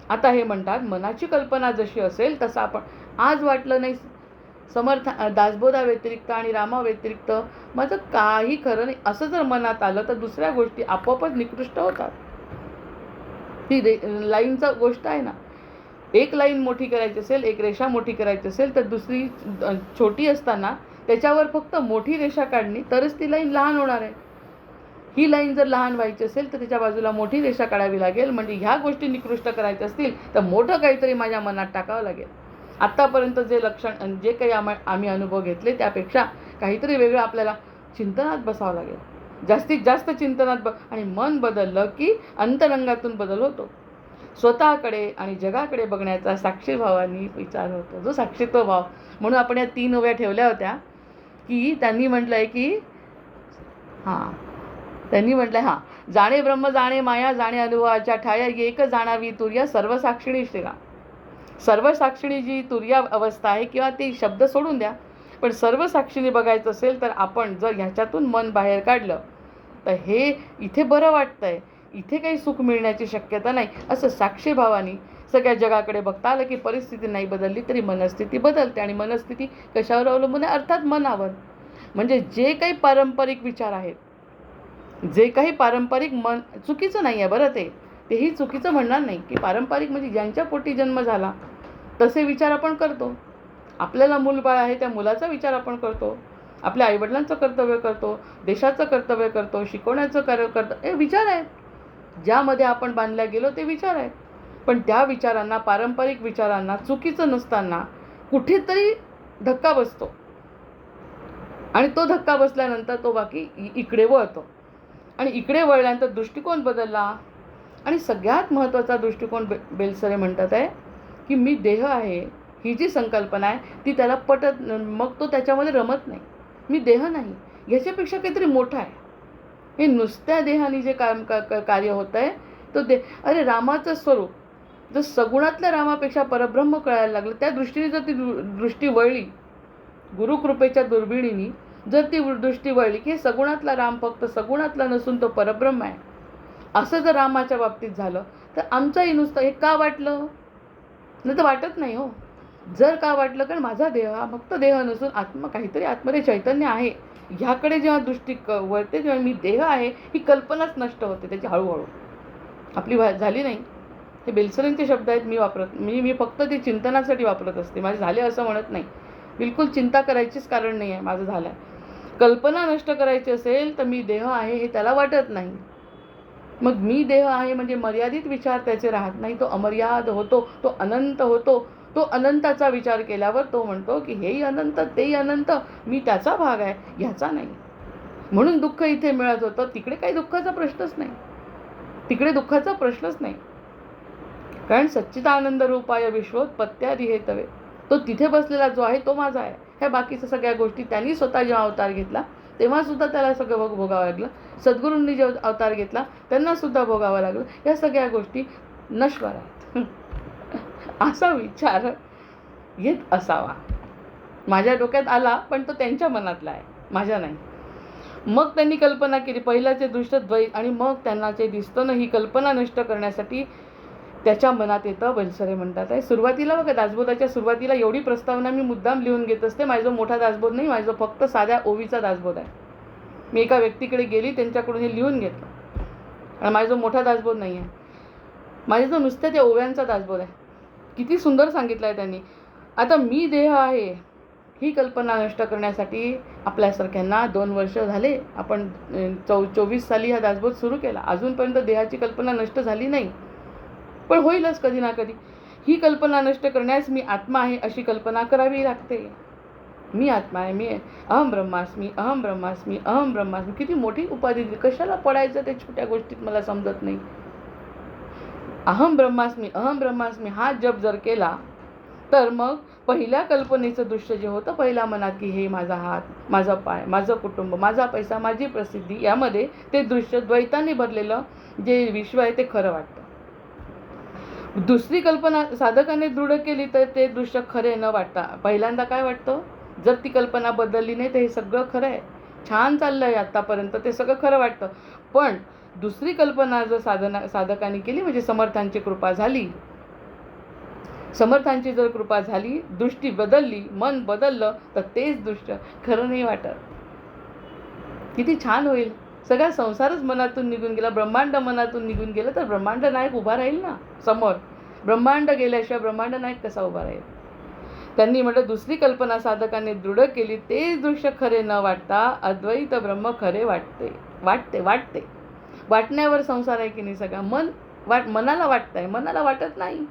आता हे म्हणतात मनाची कल्पना जशी असेल तसं आपण, आज वाटलं नाही समर्थ दासबोधा व्यतिरिक्त आणि रामा व्यतिरिक्त माझं काही खरं नाही असं जर मनात आलं तर दुसऱ्या गोष्टी आपोआपच निकृष्ट होतात. ती लाईनचा गोष्ट आहे ना. एक लाईन मोठी करायची असेल, एक रेषा मोठी करायची असेल तर दुसरी छोटी असताना त्याच्यावर फक्त मोठी रेषा काढली तरच ती लाईन लहान होणार आहे. ही लाईन जर लहान व्हायची असेल तर त्याच्या बाजूला मोठी रेषा काढावी लागेल. म्हणजे ह्या गोष्टी निकृष्ट करायच्या असतील तर मोठं काहीतरी माझ्या मनात टाकावं लागेल. आत्तापर्यंत जे लक्षण, जे काही आम्ही अनुभव घेतले त्यापेक्षा काहीतरी वेगळं आपल्याला चिंतनात बसावं लागेल. जास्तीत जास्त चिंतनात आणि मन बदललं की अंतरंगातून बदल होतो. स्वतःकडे आणि जगाकडे बघण्याचा साक्षीभावानी विचार होतो, जो साक्षीत्व भाव. म्हणून आपण या 3 ओव्या ठेवल्या होत्या की त्यांनी म्हटलंय की त्यांनी म्हटलंय जाणे ब्रह्म जाणे माया जाणे अनुभवाच्या ठाया एक जाणावी तुर्या सर्वसाक्षिणी श्रीरा. सर्वसाक्षिणी जी तुर्या अवस्था आहे किंवा ते शब्द सोडून द्या, पण सर्वसाक्षीने बघायचं असेल तर आपण जर ह्याच्यातून मन बाहेर काढलं तर हे इथे बरं वाटतंय, इथे काही सुख मिळण्याची शक्यता नाही, असं साक्षीभावाने सगळ्या जगाकडे बघता आलं की परिस्थिती नाही बदलली तरी मनस्थिती बदलते. आणि मनस्थिती कशावर अवलंबून आहे? अर्थात मनावर. म्हणजे जे काही पारंपरिक विचार आहेत, जे काही पारंपरिक मन चुकीचं नाही आहे बरं, तेही चुकीचं म्हणणार नाही की पारंपरिक म्हणजे ज्यांच्या पोटी जन्म झाला तसे विचार आपण करतो. आपल्याला मूलबाळ आहे, त्या मुलाचा विचार आपण करतो, आपल्या आईवडिलांचं कर्तव्य करतो, देशाचं कर्तव्य करतो, शिकवण्याचं कार्य करतो. हे विचार आहेत, ज्यामध्ये आपण बांधल्या गेलो ते विचार आहेत. पण त्या विचारांना, पारंपरिक विचारांना चुकीचं नसताना कुठेतरी धक्का बसतो आणि तो धक्का बसल्यानंतर तो बाकी इकडे वळतो. आणि इकडे वळल्यानंतर दृष्टिकोन बदलला. आणि सगळ्यात महत्त्वाचा दृष्टिकोन बेलसरे म्हणतात आहे की मी देह आहे, ही जी संकल्पना आहे ती त्याला पटत, मग तो त्याच्यामध्ये रमत नाही. मी देह नाही, याच्यापेक्षा काहीतरी मोठं आहे. हे नुसत्या देहाने जे कार्य होतं आहे तो अरे रामाचं स्वरूप जर सगुणातल्या रामापेक्षा परब्रह्म कळायला लागलं, त्या दृष्टीने जर ती दृष्टी वळली, गुरुकृपेच्या दुर्बिणीने जर ती दृष्टी वळली की हे सगुणातला राम फक्त सगुणातला नसून तो परब्रह्म आहे, असं जर रामाच्या बाबतीत झालं तर आमचंही नुसतं हे का वाटलं? नाही तर वाटत नाही हो. जर का वाटलं कारण माझा देह हा फक्त देह नसून आत्मा, काहीतरी आत्मध्ये चैतन्य आहे, ह्याकडे जेव्हा दृष्टी वळते जेव्हा मी देह आहे ही कल्पनाच नष्ट होते त्याची हळूहळू. आपली झाली नाही. हे बेलसरेंचे शब्द आहेत, मी फक्त ते चिंतनासाठी वापरत असते. माझे झाले असं म्हणत नाही, बिलकुल चिंता करायचीच कारण नाही आहे, माझं झालं आहे. कल्पना नष्ट करायची असेल तर मी देह आहे हे त्याला वाटत नाही. मग मी देह आहे म्हणजे मर्यादित विचार त्याचे राहत नाही, तो अमर्याद होतो, तो अनंत होतो. तो अनंताचा विचार केल्यावर तो म्हणतो की हेही अनंत तेही अनंत, मी त्याचा भाग आहे, ह्याचा नाही. म्हणून दुःख इथे मिळत होतं, तिकडे काही दुःखाचा प्रश्नच नाही, तिकडे दुःखाचा प्रश्नच नाही. कारण सच्चिदानंद रूपाय विश्वोत्पत्त्यादी हे तवे, तो तिथे बसलेला जो आहे तो माझा आहे. ह्या बाकीच्या सगळ्या गोष्टी त्यांनी स्वतः जेव्हा अवतार घेतला तेव्हा सुद्धा त्याला सगळं भोगावं लागलं. सद्गुरूंनी जेव्हा अवतार घेतला त्यांना सुद्धा भोगावं लागलं. या सगळ्या गोष्टी नश्वर आहेत असा विचार येत असावा. माझ्या डोक्यात आला पण तो त्यांच्या मनातला आहे, माझ्या नाही. मग त्यांनी कल्पना केली, पहिल्याचे दृष्ट द्वैत, आणि मग त्यांना जे दिसतं ना ही कल्पना नष्ट करण्यासाठी त्याच्या मनात येतं. बेलसरे म्हणतात आहे सुरुवातीला बघा, दासबोधाच्या सुरुवातीला एवढी प्रस्तावना मी मुद्दाम लिहून घेत असते. माझा मोठा दासबोध नाही, माझं फक्त साध्या ओवीचा दासबोध आहे. मी एका व्यक्तीकडे गेली, त्यांच्याकडून हे लिहून घेतलं, आणि माझा मोठा दासबोध नाही आहे. माझा जो नुसत्या त्या ओव्यांचा दासबोध आहे. किती सुंदर सांगितलं आहे त्यांनी. आता मी देह आहे ही कल्पना नष्ट करण्यासाठी आपल्यासारख्यांना 2 वर्ष झाले. आपण 24 साली हा दासबोध सुरू केला, अजूनपर्यंत देहाची कल्पना नष्ट झाली नाही, पण होईलच कधी ना कधी. ही कल्पना नष्ट करण्यास मी आत्मा आहे अशी कल्पना करावी लागते. मी आत्मा आहे, मी अहम ब्रह्मास्मी, अहम ब्रह्मास्मी, अहम ब्रह्मास्मी. किती मोठी उपाधी दिली, कशाला पडायचं ते छोट्या गोष्टीत मला समजत नाही. अहम ब्रह्मास्मी, अहम ब्रह्मास्मी हा जप जर केला तर मग पहिल्या कल्पनेचं दृश्य जे होतं पहिल्या मनात की हे माझा हात, माझा पाय, माझं कुटुंब, माझा पैसा, माझी प्रसिद्धी, यामध्ये ते दृश्य द्वैताने भरलेलं जे विश्व आहे ते खरं वाटतं. दुसरी कल्पना साधकाने दृढ केली तर ते दृश्य खरे न वाटता पहिल्यांदा काय वाटतं, जर ती कल्पना बदलली नाही तर हे सगळं खरं आहे, छान चाललं आहे आत्तापर्यंत, ते सगळं खरं वाटतं. पण दुसरी कल्पना जर साधकाने केली, म्हणजे समर्थांची कृपा झाली, समर्थांची जर कृपा झाली, दृष्टी बदलली, मन बदललं, तर तेच दृश्य खरं नाही वाटत. किती छान होईल. सगळा संसारच मनातून निघून गेला, ब्रह्मांड मनातून निघून गेलं तर ब्रह्मांड नायक उभा राहील ना समोर. ब्रह्मांड गेल्याशिवाय ब्रह्मांड नायक कसा उभा राहील. त्यांनी म्हटलं दुसरी कल्पना साधकाने दृढ केली, तेच दृश्य खरे न वाटता अद्वैत ब्रह्म खरे वाटते. वाटण्यावर संसार आहे की नाही सगळा. मनाला वाटतंय, मनाला वाटत नाही.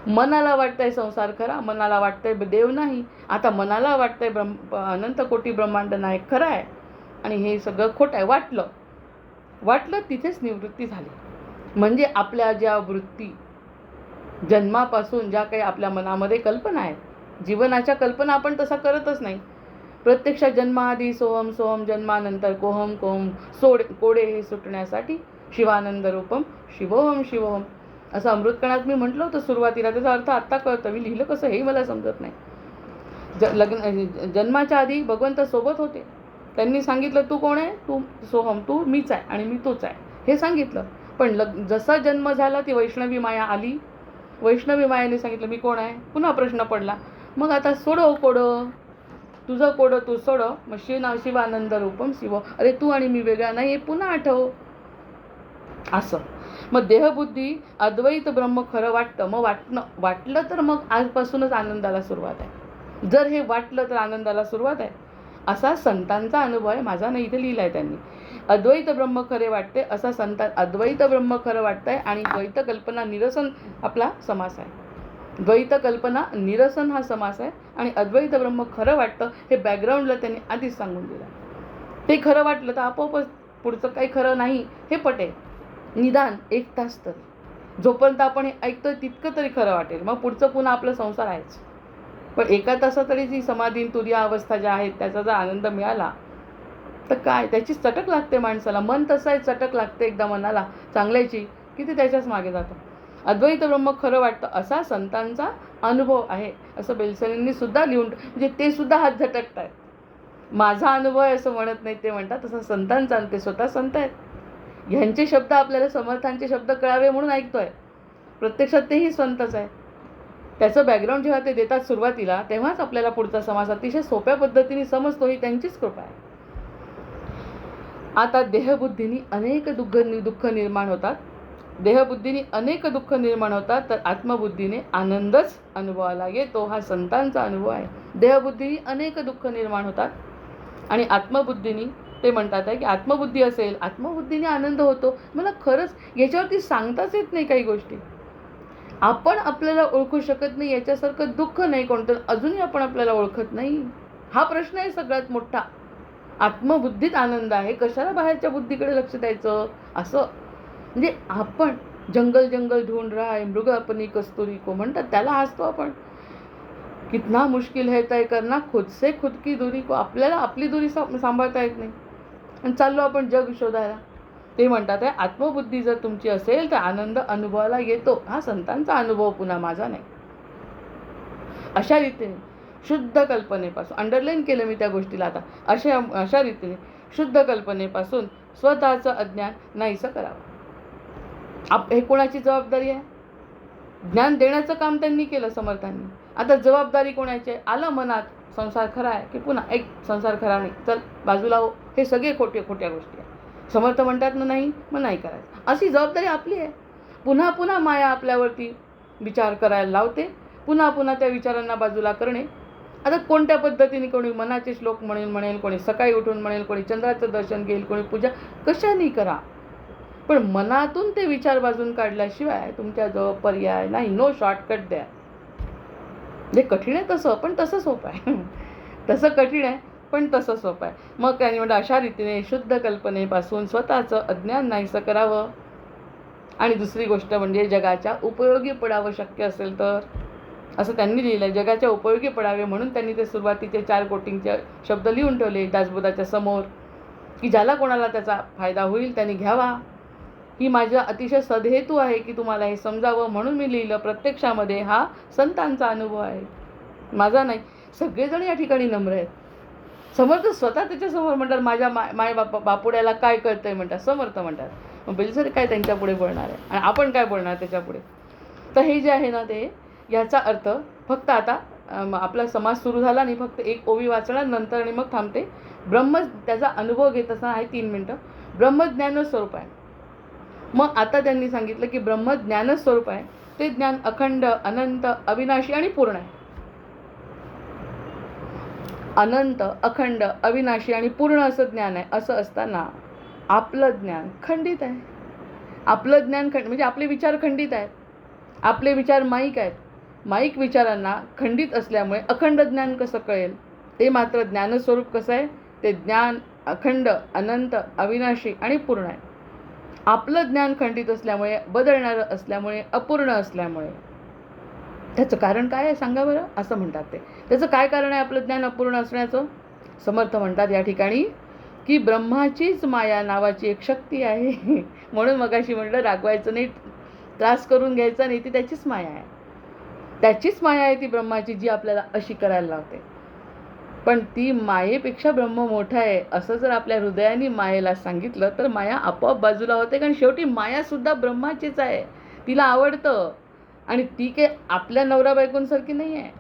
मनाला वाटतंय संसार खरा, मनाला वाटतंय देव नाही. आता मनाला वाटतंय अनंत कोटी ब्रह्मांड नायक खरं आहे, आणि हे सगळं खोटं आहे. वाटलं तिथेच निवृत्ती झाली. म्हणजे आपल्या ज्या वृत्ती जन्मापासून ज्या काही आपल्या मनामध्ये कल्पना आहेत, जीवनाच्या कल्पना आपण तसा करतच नाही. प्रत्यक्षात जन्माआधी सोहम सोहम, जन्मानंतर कोहम कोहम, कोडे हे सुटण्यासाठी शिवानंद रूपम शिवोहम शिवोहम असं अमृतकणात मी म्हटलं होतं सुरुवातीला. त्याचा अर्थ आत्ता कळतं, मी लिहिलं कसं हेही मला समजत नाही. जन्माच्या आधी भगवंत सोबत होते. त्यांनी सांगितलं तू कोण आहे, तू सोहम, तू मीच आहे आणि मी तूच आहे हे सांगितलं. पण जसा जन्म झाला ती वैष्णवी माया आली. वैष्णवी मायाने सांगितलं मी कोण आहे. पुन्हा प्रश्न पडला. मग आता सोडव कोडं, तुझं कोडं तू सोडव. मग शिवानंद रूपम शिव, अरे तू आणि मी वेगळा नाही हे पुन्हा आठव. असं मग देहबुद्धी अद्वैत ब्रह्म खरं वाटतं. मग वाटलं तर मग आजपासूनच आनंदाला सुरुवात आहे. जर हे वाटलं तर आनंदाला सुरुवात आहे. असा संतांचा अनुभव आहे. माझा नाही, इथे लिहिला आहे त्यांनी. अद्वैत ब्रह्म खरे वाटते असा संतान. अद्वैत ब्रह्म खरं वाटतंय आणि द्वैत कल्पना निरसन आपला समास आहे. द्वैत कल्पना निरसन हा समास आहे आणि अद्वैत ब्रह्म खरं वाटतं हे बॅकग्राऊंडला त्यांनी आधीच सांगून दिलं. ते खरं वाटलं तर आपोआपच पुढचं काही खरं नाही हे पटेल. निदान 1 तास तरी जोपर्यंत आपण हे ऐकतोय तितकं तरी खरं वाटेल. मग पुढचं पुन्हा आपला संसार आहेच. पण 1 तासात तरी जी समाधी तुर्या अवस्था ज्या आहेत त्याचा जर आनंद मिळाला तर काय, त्याची चटक लागते माणसाला. मन तसं आहे, चटक लागते एकदा मनाला चांगल्याची की ते त्याच्याच मागे जातं. अद्वैत ब्रह्म खरं वाटतं असा संतांचा अनुभव आहे असं बेलसरींनी सुद्धा लिहून, म्हणजे ते सुद्धा हात झटकत आहेत. माझा अनुभव आहे असं म्हणत नाही, ते म्हणतात तसं संतांचा. ते स्वतः संत आहेत. ह्यांचे शब्द आपल्याला समर्थांचे शब्द कळावे म्हणून ऐकतोय. प्रत्यक्षात तेही संतच आहे. त्याचं बॅकग्राऊंड जेव्हा ते देतात सुरुवातीला तेव्हाच आपल्याला पुढचा समास अतिशय सोप्या पद्धतीने समजतो. ही त्यांचीच कृपा आहे. आता देहबुद्धीनी अनेक दुःख निर्माण होतात. देहबुद्धीने अनेक दुःख निर्माण होतात तर आत्मबुद्धीने आनंदच अनुभवाला येतो. हा संतांचा अनुभव आहे. देहबुद्धीने अनेक दुःख निर्माण होतात आणि आत्मबुद्धीने ते म्हणतात आहे की आत्मबुद्धी असेल, आत्मबुद्धीने आनंद होतो. मला खरंच याच्यावरती सांगताच येत नाही काही गोष्टी. आपण आपल्याला ओळखू शकत नाही याच्यासारखं दुःख नाही कोणतं. अजूनही आपण आपल्याला ओळखत नाही. हा प्रश्न आहे सगळ्यात मोठा. आत्मबुद्धीत आनंद आहे, कशाला बाहेरच्या बुद्धीकडे लक्ष द्यायचं. असं म्हणजे आपण जंगल ढूंढ रहा है मृग अपनी कस्तुरी को म्हणतात त्याला हसतो आपण. कितना मुश्किल है तय करना खुद से खुद की दूरी को. आपल्याला आपली दूरी सांभाळता येत नाही आणि चाललो आपण जग शोधायला. ते म्हणतात आहे आत्मबुद्धी जर तुमची असेल तर आनंद अनुभवाला येतो. हा संतांचा अनुभव, पुन्हा माझा नाही. अशा रीतीने शुद्ध कल्पनेपासून, अंडरलाईन केलं मी त्या गोष्टीला आता, अशा रीतीने शुद्ध कल्पनेपासून स्वतःचं अज्ञान नाहीसं करावं. हे कोणाची जबाबदारी आहे? ज्ञान देण्याचं काम त्यांनी केलं समर्थांनी. आता जबाबदारी कोणाची आहे? आलं मनात संसार खरा आहे की पुन्हा एक संसार खरा नाही, चल बाजूला हो. हे सगळे खोट्या गोष्टी आहेत. समर्थ म्हणतात ना नाही, मग नाही करायचं. अशी जबाबदारी आपली आहे. पुन्हा पुन्हा माया आपल्यावरती विचार करायला लावते. पुन्हा त्या विचारांना बाजूला करणे. आता कोणत्या पद्धतीने, कोणी मनाचे श्लोक म्हणेल, कोणी सकाळी उठून म्हणेल, कोणी चंद्राचं दर्शन घेईल, कोणी पूजा कशाने करा. पण मनातून ते विचार बाजून काढल्याशिवाय तुमच्याजवळ पर्याय नाही. नो शॉर्टकट द्या. जे कठीण आहे तसं, पण तसं सोपं आहे. तसं कठीण आहे पण तसं सोपं आहे. मग त्यांनी म्हटलं अशा रीतीने शुद्ध कल्पनेपासून स्वतःचं अज्ञान नाहीसं करावं. आणि दुसरी गोष्ट म्हणजे जगाच्या उपयोगी पडावं शक्य असेल तर, असं त्यांनी लिहिलं. जगाच्या उपयोगी पडावे म्हणून त्यांनी ते सुरुवातीचे 4 कोटिंगचे शब्द लिहून ठेवले दासबोधाच्या समोर, की ज्याला कोणाला त्याचा फायदा होईल त्यांनी घ्यावा. ही माझा अतिशय सदहेतू आहे की तुम्हाला हे समजावं म्हणून मी लिहिलं. प्रत्यक्षामध्ये हा संतांचा अनुभव आहे, माझा नाही. सगळेजण या ठिकाणी नम्र आहेत. समर्थ स्वतः त्याच्यासमोर म्हणतात माझ्या माय बापुड्याला काय कळतंय म्हणतात. समर्थ म्हणतात. मग बेलसर काय त्यांच्या पुढे बोलणार आहे आणि आपण काय बोलणार त्याच्या पुढे. तर हे जे आहे ना ते, याचा अर्थ फक्त आता आपला समाज सुरू झाला आणि फक्त एक ओवी वाचणार नंतर आणि मग थांबते. त्याचा अनुभव घेत असताना आहे 3 मिनटं. ब्रह्मज्ञान स्वरूप आहे. मग आता त्यांनी सांगितलं की ब्रह्मज्ञान स्वरूप आहे. ते ज्ञान अखंड, अनंत, अविनाशी आणि पूर्ण आहे. अनंत, अखंड, अविनाशी आणि पूर्ण असं ज्ञान आहे. असं असताना आपलं ज्ञान खंडित आहे. आपलं ज्ञान म्हणजे आपले विचार खंडित आहेत. आपले विचार माईक आहेत. माईक विचारांना खंडित असल्यामुळे अखंड ज्ञान कसं कळेल. ते मात्र ज्ञानस्वरूप कसं आहे, ते ज्ञान अखंड, अनंत, अविनाशी आणि पूर्ण आहे. आपलं ज्ञान खंडित असल्यामुळे, बदलणारं असल्यामुळे, अपूर्ण असल्यामुळे. त्याचं कारण काय आहे सांगा बरं, असं म्हणतात ते. त्याचं काय कारण आहे आपलं ज्ञान अपूर्ण असण्याचं? समर्थ म्हणतात या ठिकाणी की ब्रह्माचीच माया नावाची एक शक्ती आहे. म्हणून मगाशी म्हटलं रागवायचं नाही, त्रास करून घ्यायचा नाही. ती त्याचीच माया आहे. त्याचीच माया आहे ती ब्रह्माची, जी आपल्याला अशी करायला लावते. पण ती मायेपेक्षा ब्रह्म मोठा आहे असं जर आपल्या हृदयाने मायेला सांगितलं तर माया आपोआप बाजूला होते. कारण शेवटी मायासुद्धा ब्रह्माचीच आहे, तिला आवडतं. आणि ती काय आपल्या नवरा बायकोंसारखी नाही आहे.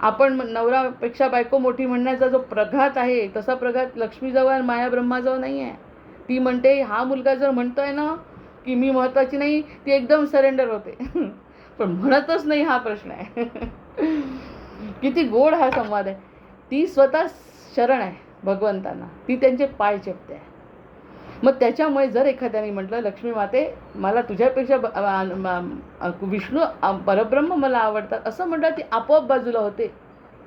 आपण नवरापेक्षा बायको मोठी म्हणण्याचा जो प्रघात आहे तसा प्रघात लक्ष्मीजवळ आणि माया ब्रह्माजवळ नाही आहे. ती म्हणते हा मुलगा जर म्हणतोय ना की मी महत्त्वाची नाही, ती एकदम सरेंडर होते. पण म्हणतच नाही हा प्रश्न आहे. किती गोड हा संवाद आहे. ती स्वतः शरण आहे भगवंतांना, ती त्यांचे पाय चेपते आहे. मग त्याच्यामुळे जर एखाद्याने म्हटलं लक्ष्मी माते मला तुझ्यापेक्षा विष्णू परब्रह्म मला आवडतात असं म्हटलं, ती आपोआप बाजूला होते.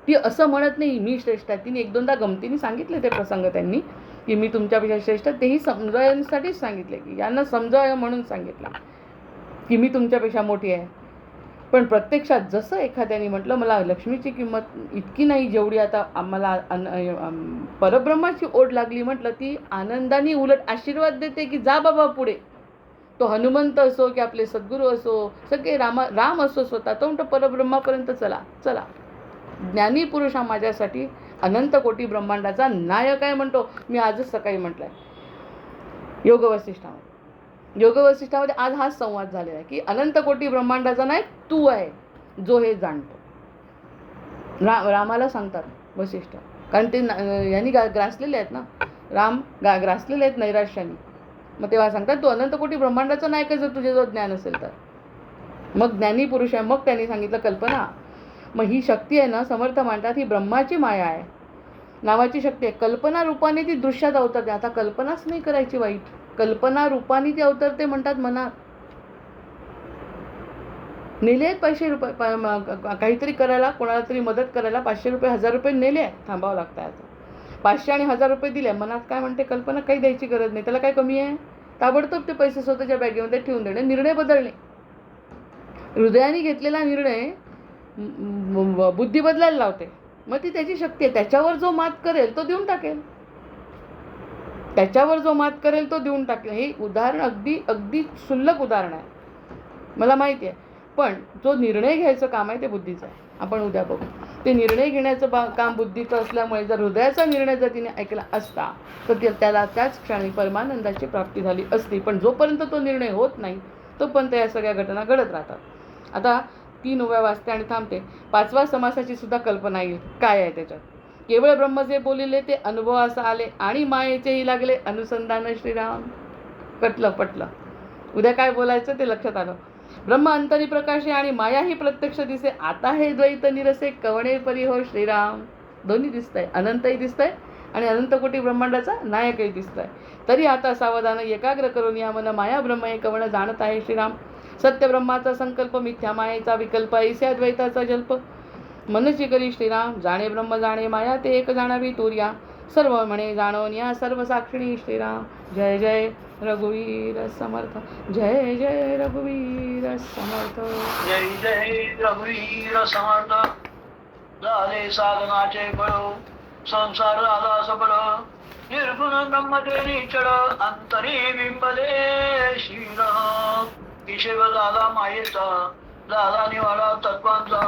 ती असं म्हणत नाही मी श्रेष्ठ आहे. तिने एक दोनदा गमतीने सांगितले ते प्रसंग त्यांनी की मी तुमच्यापेक्षा श्रेष्ठ, तेही समजावण्यासाठीच सांगितले की यांना समजावं म्हणून सांगितलं की मी तुमच्यापेक्षा मोठी आहे. पण प्रत्यक्षात जसं एखाद्याने म्हटलं मला लक्ष्मीची किंमत इतकी नाही जेवढी आता आम्हाला परब्रह्माची ओढ लागली म्हटलं, ती आनंदाने उलट आशीर्वाद देते की जा बाबा पुढे. तो हनुमंत असो की आपले सद्गुरू असो, सगळे राम असो स्वतः, तो म्हणतो परब्रह्मापर्यंत चला चला. ज्ञानी पुरुष हा माझ्यासाठी अनंत कोटी ब्रह्मांडाचा नायक आहे म्हणतो. मी आजच सकाळी म्हटलंय योगवसिष्ठामध्ये. योगवसिष्ठामध्ये आज हाच संवाद झालेला आहे की अनंत कोटी ब्रह्मांडाचा नायक तू आहे जो हे जाणतो. रामाला सांगतात वसिष्ठ, कारण ते यांनी ग्रासलेले आहेत ना, राम ग्रासलेले आहेत नैराश्याने. मग तेव्हा सांगतात तू अनंत कोटी ब्रह्मांडाचा नायक आहे जर तुझे जो ज्ञान असेल तर. मग ज्ञानी पुरुष आहे. मग त्यांनी सांगितलं कल्पना. मग ही शक्ती आहे ना, समर्थ मांडतात ही ब्रह्माची माया आहे नावाची शक्ती आहे. कल्पना रूपाने ती दृश्यात अवतरते. आता कल्पनाच नाही करायची वाईट, कल्पना रूपाने ती अवतरते म्हणतात मनात. नेले आहेत ₹500 काहीतरी करायला, कोणाला तरी मदत करायला ₹500 ₹1000 नेले आहेत, थांबावं लागतं. आता 500 आणि ₹1000 दिले, मनात काय म्हणते कल्पना काही द्यायची गरज नाही, त्याला काय कमी आहे. ताबडतोब ते पैसे स्वतःच्या बॅगेमध्ये ठेवून देणे, निर्णय बदलणे. हृदयाने घेतलेला निर्णय बुद्धी बदलायला लावते. मग ती त्याची शक्ती आहे. त्याच्यावर जो मात करेल तो देऊन टाकेल, त्याच्यावर जो मात करेल तो देऊन टाकेल. हे उदाहरण अगदी अगदी क्षुल्लक उदाहरण आहे, मला माहिती आहे. पण जो निर्णय घ्यायचं काम आहे ते बुद्धीचं आहे. आपण उद्या बघू. ते निर्णय घेण्याचं काम बुद्धीचं असल्यामुळे जर हृदयाचा निर्णय जर तिने ऐकला असता तर त्याला त्याच क्षणी परमानंदाची प्राप्ती झाली असती. पण जोपर्यंत तो निर्णय होत नाही तोपर्यंत या सगळ्या घटना घडत राहतात. आता 3 उभ्या वाजते आणि थांबते. 5व्या समासाची सुद्धा कल्पना येईल काय आहे त्याच्यात. केवळ ब्रह्म जे बोलिले ते अनुभवास आले आणि मायेचेही लागले अनुसंधान. श्रीराम पटलं. उद्या काय बोलायचं ते लक्षात आलं. ब्रह्म अंतरी प्रकाशे आणि माया ही प्रत्यक्ष दिसे. आता हे द्वैत निरसे कवणे परी हो श्रीराम. दोन्ही दिसतंय, अनंतही दिसतंय आणि अनंत कोटी ब्रह्मांडाचा नायकही दिसतंय. तरी आता सावधान एकाग्र करून या मन माया ब्रह्म हे कवण जाणत आहे श्रीराम. सत्य ब्रह्माचा संकल्प मिथ्या मायेचा विकल्प ऐस्या द्वैताचा जल्प. मनची करी श्रीराम जाणे ब्रह्म जाणे माया ते एक जाणावी तुर्या. सर्व म्हणे जाणून या सर्व साक्षिणी श्रीराम. जय जय रघुवीर समर्थ. जय जय रघुवीर समर्थ. जय जय रघुवीर समर्थ. झाले साधनाचे बळ संसार आला सबळ. निर्गुण ब्रह्मते निचळ अंतरी बिंबले श्रीराम. ईशेव झाला मायेचा झाला निवाडा तत्वांचा.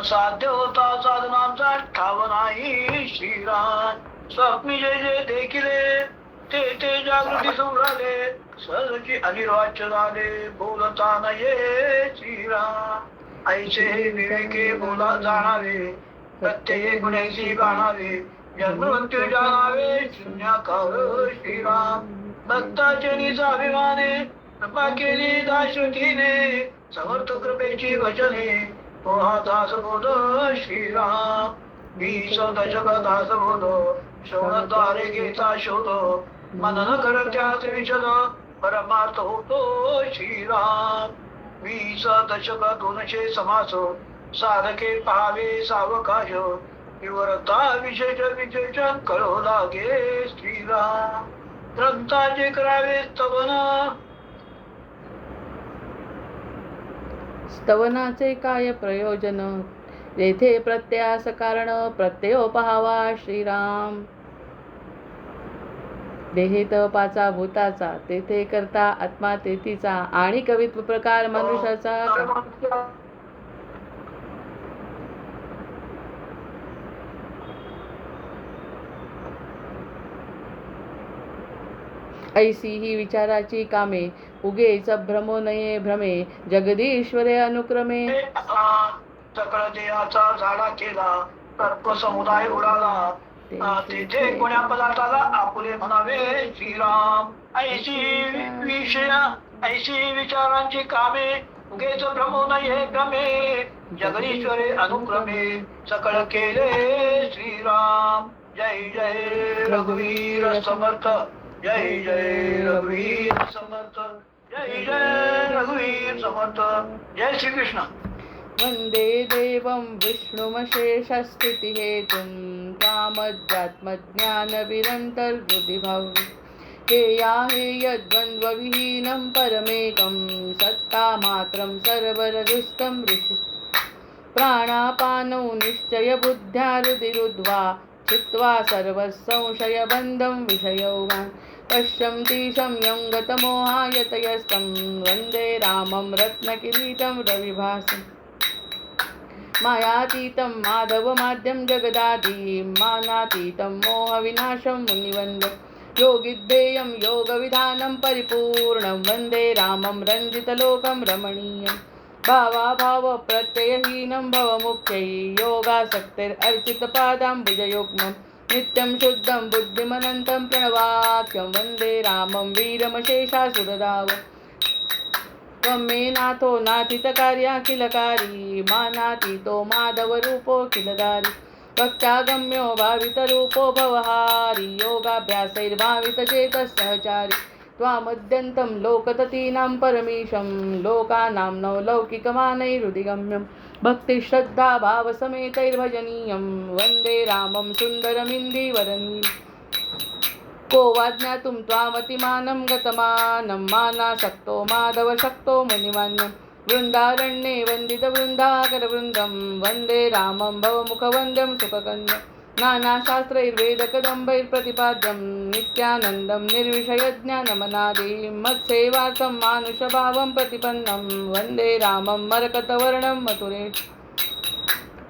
साध्य होता साधनांचा ठाव नाही श्रीराम. स्वप्नी जे जे देखिले ते ते जागृती सुराले. सहजी अनिर्वाच्य झाले बोलता नये श्रीराम. ऐसे विवेके बोला जाणावे प्रत्येक गुण्याची गाणावे. जन्ममृत्यू जाणावे शून्याकार श्रीराम. भक्ताचे निजाभिमाने कृपा केली दाशुतीने. समर्थ कृपेची वचने पोहा दास बोध श्रीराम. 20 दशक दास बोध श्रवणद्वारे घेता शोध. मनन करत्यास विशद परमार्थ होतो श्रीराम. 20 दशक 200 समास साधके पाहावे सावकाश. विवरता विशेषण कळो लागे श्रीराम. ग्रंथाचे करावे स्तवन. स्तवनाचे काय प्रयोजन येथे प्रत्यास कारण प्रत्ययो पहावा श्रीराम. देहेत पाचा भूताचा तेथे करता आत्मा तेथीचा आणि कवित्व प्रकार मनुष्याचा. ऐसी ही विचाराची कामे उगेच भ्रमो नये भ्रमे जगदीश्वरे अनुक्रमे सकळ देहाचा झाडा केला तर्क समुदाय उडाला तेथे कोण्या पदार्थाला आपुले म्हणावे श्रीराम. ऐशी विचारांची कामे उगेच भ्रमो नये भ्रमे जगदीश्वरे अनुक्रमे सकळ केले श्रीराम. जय जय रघुवीर समर्थ. जय जय रघुवीर समर्थ. जय जय रघुवीर समर्थ. जय श्रीकृष्ण. वंदे देवं विष्णुमशेषस्थितिहेतुं त्वामध्यात्मज्ञानविरन्तर्हृदि भव्य हेया हेयद्वन्द्वविहीनं परमेकं सत्तामात्रं सर्वरदुस्तं ऋषि प्राणापानौ निश्चयबुद्ध्या हृदिरुद्ध्वा चित्वा सर्वसंशयबन्धं विषयोगान् पश्यन्ति संयं गतमोहायतयस्तं वन्दे रामं रत्नकिरीटं रविभासम् मायातीतं माधवमाद्यं जगदादिं मानातीतं मोहविनाशं मुनिवन्द्यं योगिद्धेयं योगविधानं परिपूर्णं वन्दे रामं रञ्जितलोकं रमणीयं भावाभावप्रत्ययहीनं भवमुख्यै योगासक्तिरर्चितपादाम्बुजयुग्मं नित्यं शुद्धं बुद्धिमनन्तं प्रणवाख्यं वन्दे रामं वीरमशेषासुरदावम् त्वं मे नाथो नाथितकार्याखिलकारी मानातीतो माधवरूपो किलदारी भक्त्यागम्यो भावितरूपो भवहारी योगाभ्यासैर्भावितचेतः सहचारी त्वामद्यन्तं लोकततीनां परमीशं लोकानां नवलौकिकमानैरुदिगम्यं भक्तिश्रद्धाभावसमेतैर्भजनीयं वन्दे रामं सुन्दरमिन्दीवरनीयम् को वा ज्ञातुं त्वामतिमानं गतमानं मानासक्तो माधवशक्तो मुनिमान्यं वृन्दारण्ये वन्दितवृन्दाकरवृन्दं वन्दे रामं भवमुखवन्द्यं सुखकन्यं नानाशास्त्रैर्वेदकदम्बैर्प्रतिपाद्यं नित्यानन्दं निर्विषयज्ञानमनादिं मत्सेवार्थं मानुषभावं प्रतिपन्नं वन्दे रामं मरकतवर्णं मथुरेश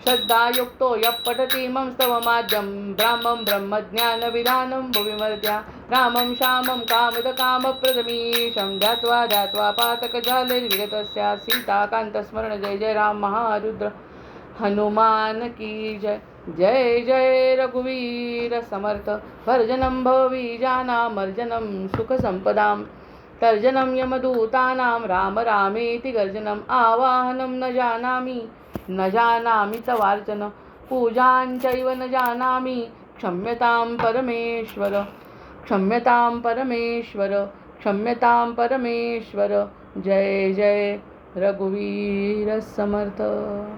श्रद्धायुक्तो यः पठति मम स्तवमाद्यं ब्राह्मं ब्रह्मज्ञानविधानं भुविमर्त्या रामं श्यामं कामदकामप्रदमीशं ध्यात्वा ध्यात्वा पातकजालैर्विगतस्य सीताकान्तस्मरण. जय जय राम महारुद्र हनुमान की जय. जय जय रघुवीर समर्थ. भर्जनं भवबीजानामर्जनं सुखसम्पदां तर्जनं यमदूतानां राम रामेति गर्जनम् आवाहनं न जानामि तवार्चन पूजाञ्चैव न जानामि क्षम्यतां परमेश्वर क्षम्यतां परमेश्वर क्षम्यतां परमेश्वर. जय जय रघुवीर समर्थ.